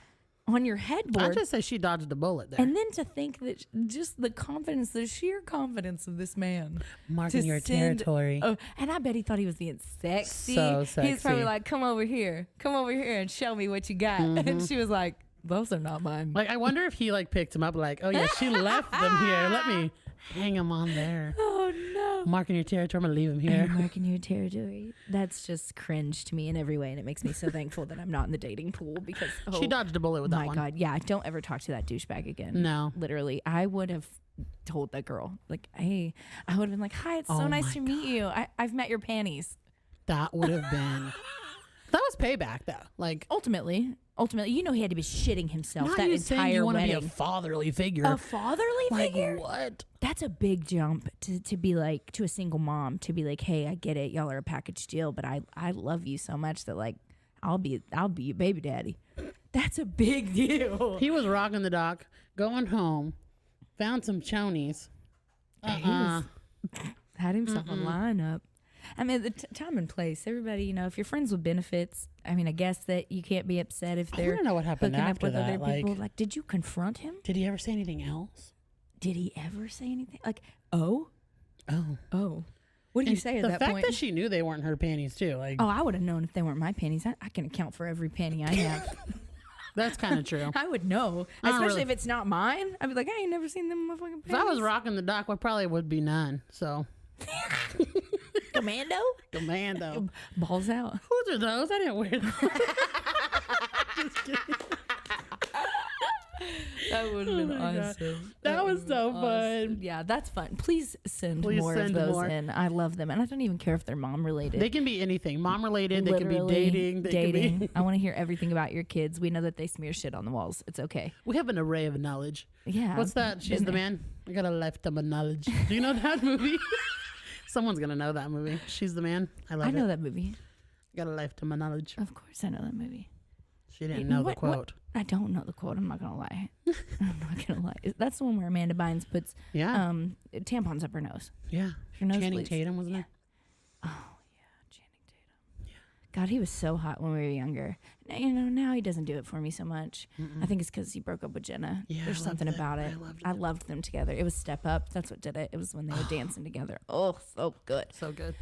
on your headboard. I just say she dodged a bullet there. And then to think that just the confidence, the sheer confidence of this man. Marking your territory. Oh, and I bet he thought he was being sexy. So sexy. He's probably like, come over here and show me what you got. And she was like, those are not mine. Like, I wonder if he like picked him up like, oh yeah, she left them here. Let me hang them on there. Oh no. Marking your territory, I'm gonna leave him here. Marking your territory. That's just cringe to me in every way, and it makes me so thankful that I'm not in the dating pool because she dodged a bullet with that one. My God, yeah, don't ever talk to that douchebag again. No, literally, I would have told that girl like, hey, I would have been like, hi, it's so nice to meet you. I've met your panties. That would have been. That was payback, though. Like ultimately, you know, he had to be shitting himself not that you entire you wedding. Want to be a fatherly figure. A fatherly figure? What? That's a big jump to be like, to a single mom, to be like, hey, I get it, y'all are a package deal, but I love you so much that like I'll be your baby daddy. That's a big deal. He was rocking the dock, going home, found some chonies. Had himself a lineup. I mean, the time and place. Everybody, you know, if you're friends with benefits, I mean, I guess that you can't be upset if they're know what happened hooking after up with that. other people. Like, did you confront him? Did he ever say anything else? Did he ever say anything? Like, oh. What did you say at that point? The fact that she knew they weren't her panties too. Like, oh, I would have known if they weren't my panties. I can account for every panty I have. That's kind of true. I would know, especially if it's not mine. I'd be like, I ain't never seen them motherfucking panties. If I was rocking the dock, I probably would be none. So. Commando. Balls out. Whose are those? I didn't wear them. Just kidding. That would have been awesome. That was so fun. Yeah, that's fun. Please send more of those in. I love them. And I don't even care if they're mom related. They can be anything. Mom related. They can be dating. Dating. I want to hear everything about your kids. We know that they smear shit on the walls. It's okay. We have an array of knowledge. Yeah. What's that? She's the man. I got a lifetime of knowledge. Do you know that movie? Someone's going to know that movie. She's the man. I love it. I know that movie. Got a lifetime of knowledge. Of course I know that movie. She didn't know the quote. I don't know the quote. I'm not going to lie. That's the one where Amanda Bynes puts tampons up her nose. Yeah. Her nose Channing bleeds. Tatum, wasn't it? Oh, yeah. Channing Tatum. Yeah. God, he was so hot when we were younger. You know, now he doesn't do it for me so much. I think it's because he broke up with Jenna. Yeah, There's something about it. I loved them together. It was Step Up. That's what did it. It was when they were dancing together. Oh, so good. So good.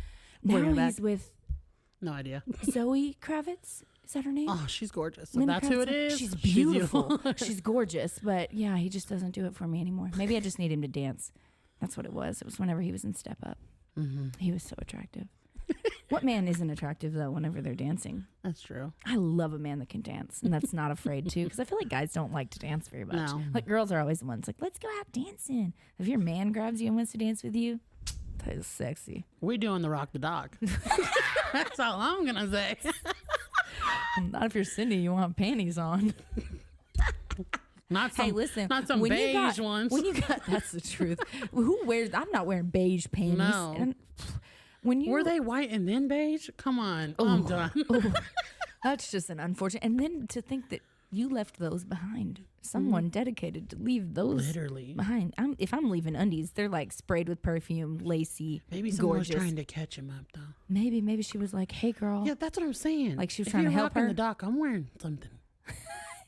Now he's with... No idea. Zoe Kravitz. Is that her name? Oh, she's gorgeous. So that's who it is. She's beautiful. She's gorgeous. But yeah, he just doesn't do it for me anymore. Maybe I just need him to dance. That's what it was. It was whenever he was in Step Up. He was so attractive. What man isn't attractive, though, whenever they're dancing? That's true. I love a man that can dance and that's not afraid to, because I feel like guys don't like to dance very much. No. Like, girls are always the ones like, let's go out dancing. If your man grabs you and wants to dance with you, that is sexy. We doing the rock the dock. That's all I'm going to say. Not if you're Cyndi, you want panties on. Not some, hey, listen. Not some beige ones. When you got, that's the truth. Who wears? I'm not wearing beige panties. No. And were they white and then beige? Come on, I'm done. That's just an unfortunate. And then to think that you left those behind. Someone dedicated to leave those behind. If I'm leaving undies, they're like sprayed with perfume, lacy, maybe someone gorgeous. was trying to catch him up though. Maybe she was like, "Hey, girl." Yeah, that's what I'm saying. Like she was trying to help her. In the dock, I'm wearing something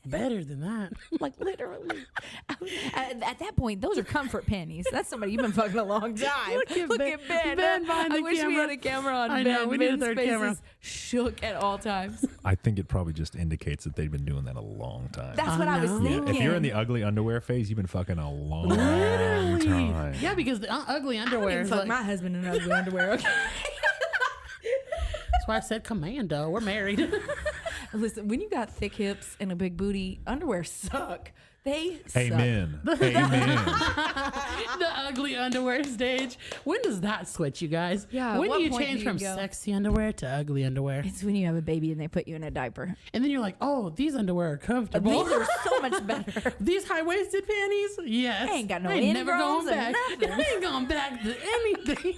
better than that. Like literally. At that point, those are comfort panties. That's somebody you've been fucking a long time. Look at Ben. Ben behind the camera. I wish we had a camera on I Ben. know, we need a Ben's third face camera. is shook at all times. I think it probably just indicates that they've been doing that a long time. That's what I was thinking. Yeah, if you're in the ugly underwear phase, you've been fucking a long time. Yeah, because the ugly underwear. Fuck my husband in ugly underwear. Okay. That's why I said commando. We're married. Listen, when you got thick hips and a big booty, underwear suck. They suck. Amen. Amen. The ugly underwear stage. When does that switch, you guys? Yeah. When do you change from sexy underwear to ugly underwear? It's when you have a baby and they put you in a diaper. And then you're like, oh, these underwear are comfortable. These are so much better. These high-waisted panties? Yes. I ain't got no I ain't never ingrowns going back. or nothing. I ain't going back to anything.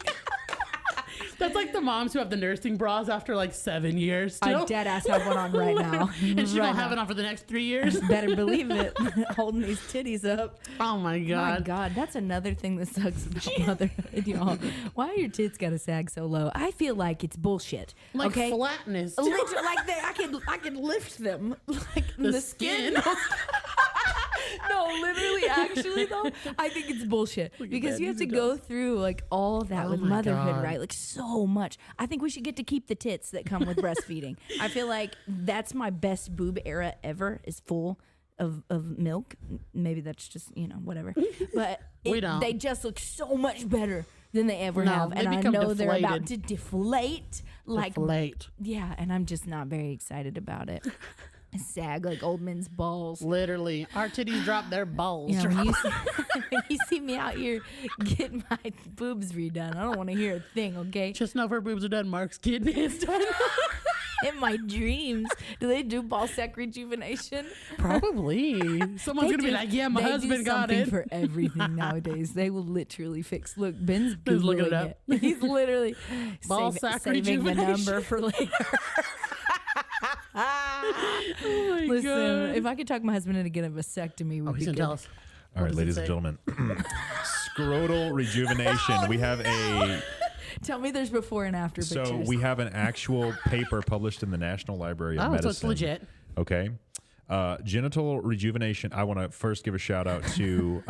That's like the moms who have the nursing bras after like 7 years. Still. I dead ass have one on right now. And she won't have it on for the next 3 years. Better believe it. Holding these titties up. Oh my God. My God, that's another thing that sucks about motherhood, y'all. Why are your tits gotta sag so low? I feel like it's bullshit. Like okay? flatness. Literally, like I can lift them like the skin. No, literally, actually though, I think it's bullshit because you have to go through like all that with motherhood, right? Like so much. I think we should get to keep the tits that come with breastfeeding. I feel like that's my best boob era ever, is full of milk. Maybe that's just, whatever. But they just look so much better than they ever have. And I know they're about to deflate. Yeah, and I'm just not very excited about it. Sag like old men's balls. Literally, our titties drop their balls. Yeah, when you see me out here getting my boobs redone, I don't want to hear a thing, okay? Just know if her boobs are done, Mark's kidney is done. In my dreams, do they do ball sack rejuvenation? Probably. Someone's going to be like, yeah, my husband got it. For everything nowadays. They will literally fix. Look, Ben's Googling it up. He's literally saving the number for later. Listen, God. if I could talk my husband into getting a vasectomy, we'd he's be gonna tell us. All right, ladies and gentlemen, scrotal rejuvenation. We have a. Tell me there's before and after pictures. So we have an actual paper published in the National Library of Medicine. So it's legit. Okay. Genital rejuvenation. I want to first give a shout out to,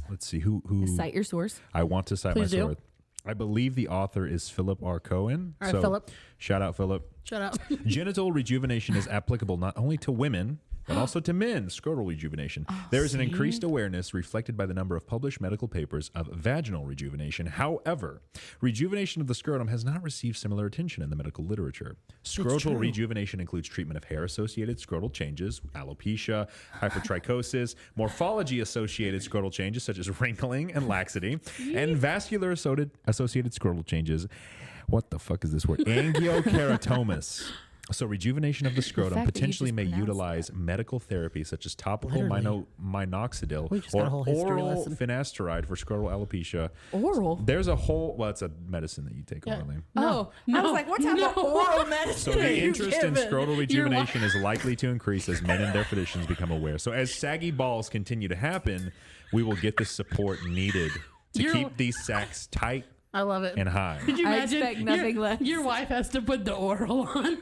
let's see, who cite your source. I want to cite Please my do. source. I believe the author is Philip R. Cohen. All right, Philip. Shout out, Philip. Shut up. Genital rejuvenation is applicable not only to women, but also to men. Scrotal rejuvenation. There is an increased awareness reflected by the number of published medical papers of vaginal rejuvenation. However, rejuvenation of the scrotum has not received similar attention in the medical literature. Scrotal rejuvenation includes treatment of hair-associated scrotal changes, alopecia, hypertrichosis, morphology-associated scrotal changes such as wrinkling and laxity, and vascular-associated scrotal changes. What the fuck is this word? Angiokeratomas. So rejuvenation of the scrotum potentially may utilize medical therapy such as topical minoxidil or oral finasteride for scrotal alopecia. Oral? There's a whole, well, it's a medicine that you take orally. No. I was like, what type of oral medicine So the interest in scrotal rejuvenation is likely to increase as men and their physicians become aware. So as saggy balls continue to happen, we will get the support needed to keep these sacs tight. I love it. And high. Could you imagine? I expect nothing less. Your wife has to put the oral on.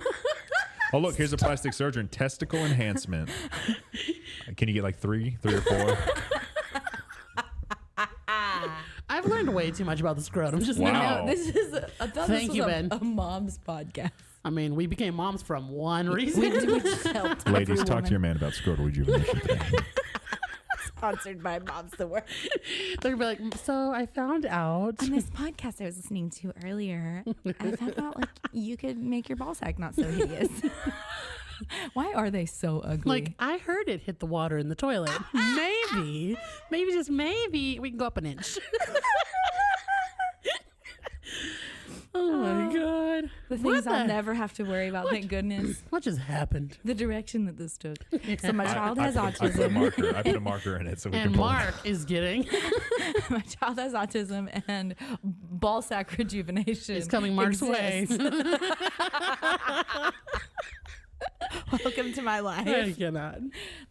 Oh, look, here's a plastic surgeon. Testicle enhancement. Can you get like three or four? I've learned way too much about the scrotum. Just Wow. now. This is Ben. a mom's podcast. I mean, we became moms from one reason. We just helped Ladies, talk to your man about scrotal rejuvenation today. Sponsored by Mom's the Word. They're gonna be like, so I found out. On this podcast I was listening to earlier, I found out like you could make your ball sack not so hideous. Why are they so ugly? Like, I heard it hit the water in the toilet. Maybe just maybe we can go up an inch. Oh my God. The things I'll never have to worry about, thank goodness. What just happened? The direction that this took. So my child has I autism. put a marker in it so we And can pull Mark is getting. My child has autism and ball sack rejuvenation. It's coming Mark's way. Welcome to my life. I cannot.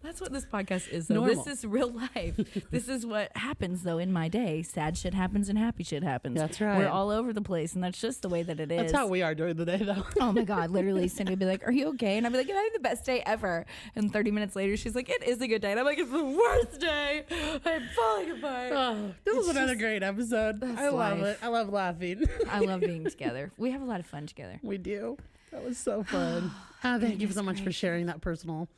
That's what this podcast is, though. Normal. This is real life. This is what happens, though, in my day. Sad shit happens and happy shit happens. That's right. We're all over the place, and that's just the way that it is. That's how we are during the day, though. Oh, my God. Literally, Cindy would be like, are you okay? And I'd be like, I'm having the best day ever. And 30 minutes later, she's like, it is a good day. And I'm like, it's the worst day. I'm falling apart. Oh, this was another great episode. I love it. I love laughing. I love being together. We have a lot of fun together. We do. That was so fun. Thank you so much for sharing that personal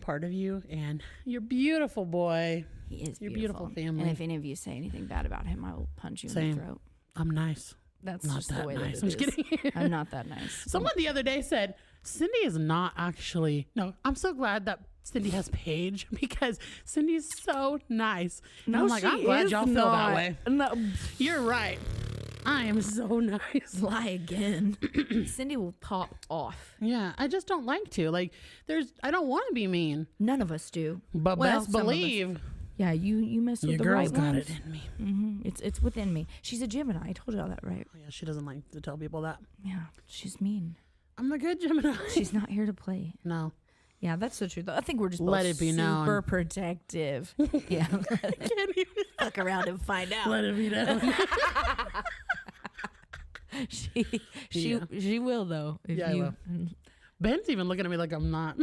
part of you and your beautiful boy. He is your beautiful family. And if any of you say anything bad about him, I will punch you in the throat. I'm nice. That's not just that the way nice. that I'm it just is. kidding. I'm not that nice. Someone the other day said, Cyndi is not actually. No, I'm so glad that Cyndi has Paige because Cindy's so nice. And No, I'm like, I'm glad y'all feel that way. No, You're right. I am so nice. lie again. Cyndi will pop off. Yeah, I just don't like to. Like, I don't want to be mean. None of us do. But Well, best some of us. believe Yeah, you messed with Your the girl's right got ones. it in me. It's within me. She's a Gemini. I told you all that, right? Oh, yeah, she doesn't like to tell people that. Yeah, she's mean. I'm the good Gemini. She's not here to play. No. Yeah, that's the truth. I think we're just Let both it be known. super protective. Yeah. Can't even Fuck around and find out. let it be known. She will though. If Yeah, I will. Ben's even looking at me like I'm not.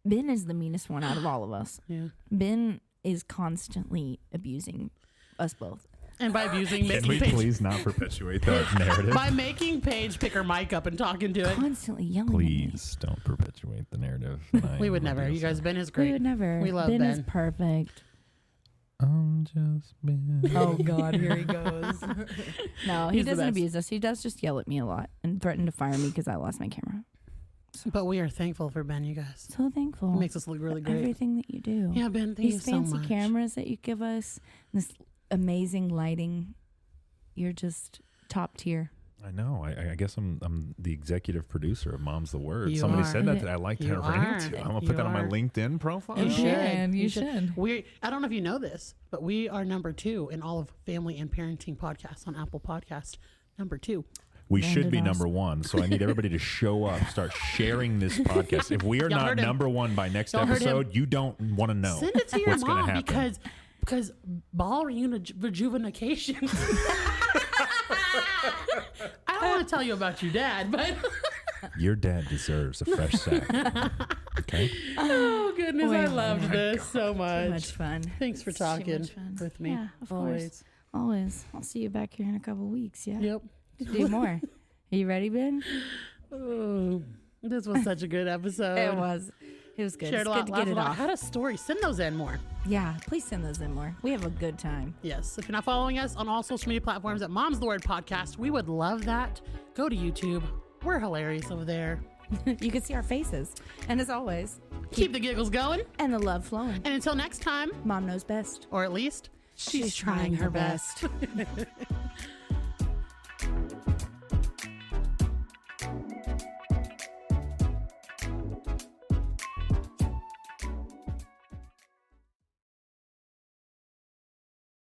Ben is the meanest one out of all of us. Yeah. Ben is constantly abusing us both. And by abusing, Can making we Paige, please not perpetuate that narrative? by making Paige pick her mic up and talking to it. Constantly yelling at me. Please don't perpetuate the narrative. We would never. You guys, Ben is great. We would never. We love Ben. Ben. Is perfect. I'm just Ben. Oh God, here he goes. No, he He's the doesn't best. abuse us. He does just yell at me a lot and threaten to fire me because I lost my camera. But we are thankful for Ben, you guys. So thankful. He makes us look really great. Everything that you do. Yeah, Ben, thank you These so fancy much. cameras that you give us, this amazing lighting. You're just top tier. I know. I guess I'm the executive producer of Mom's the Word. You Somebody are. said that I liked You her are. rant. I'm gonna put that on my LinkedIn profile. You should. You should. I don't know if you know this, but we are number 2 in all of family and parenting podcasts on Apple Podcast. Number 2. We should be Landed us. number 1, so I need everybody to show up, start sharing this podcast. If we are Y'all not heard him. number 1 by next Y'all heard him. episode, you don't want to know Send it to your what's going to mom happen. because ball rejuvenation. I don't want to tell you about your dad, but Your dad deserves a fresh sack. Okay? oh goodness, I Oh loved my this so much. Too much fun. Thanks for It's too talking much fun. with me. Yeah, of always. course. Always. I'll see you back here in a couple weeks. Yeah. Yep. Do more. Are you ready, Ben? Oh, this was such a good episode. It was. It was good. Shared It's a lot, good to laughed get a it lot. off. Had a story. Send those in more. Yeah, please send those in more. We have a good time. Yes. If you're not following us on all social media platforms at Mom's the Word Podcast, we would love that. Go to YouTube. We're hilarious over there. You can see our faces. And as always, Keep the giggles going. and the love flowing. And until next time, Mom knows best. or at least, she's trying her best.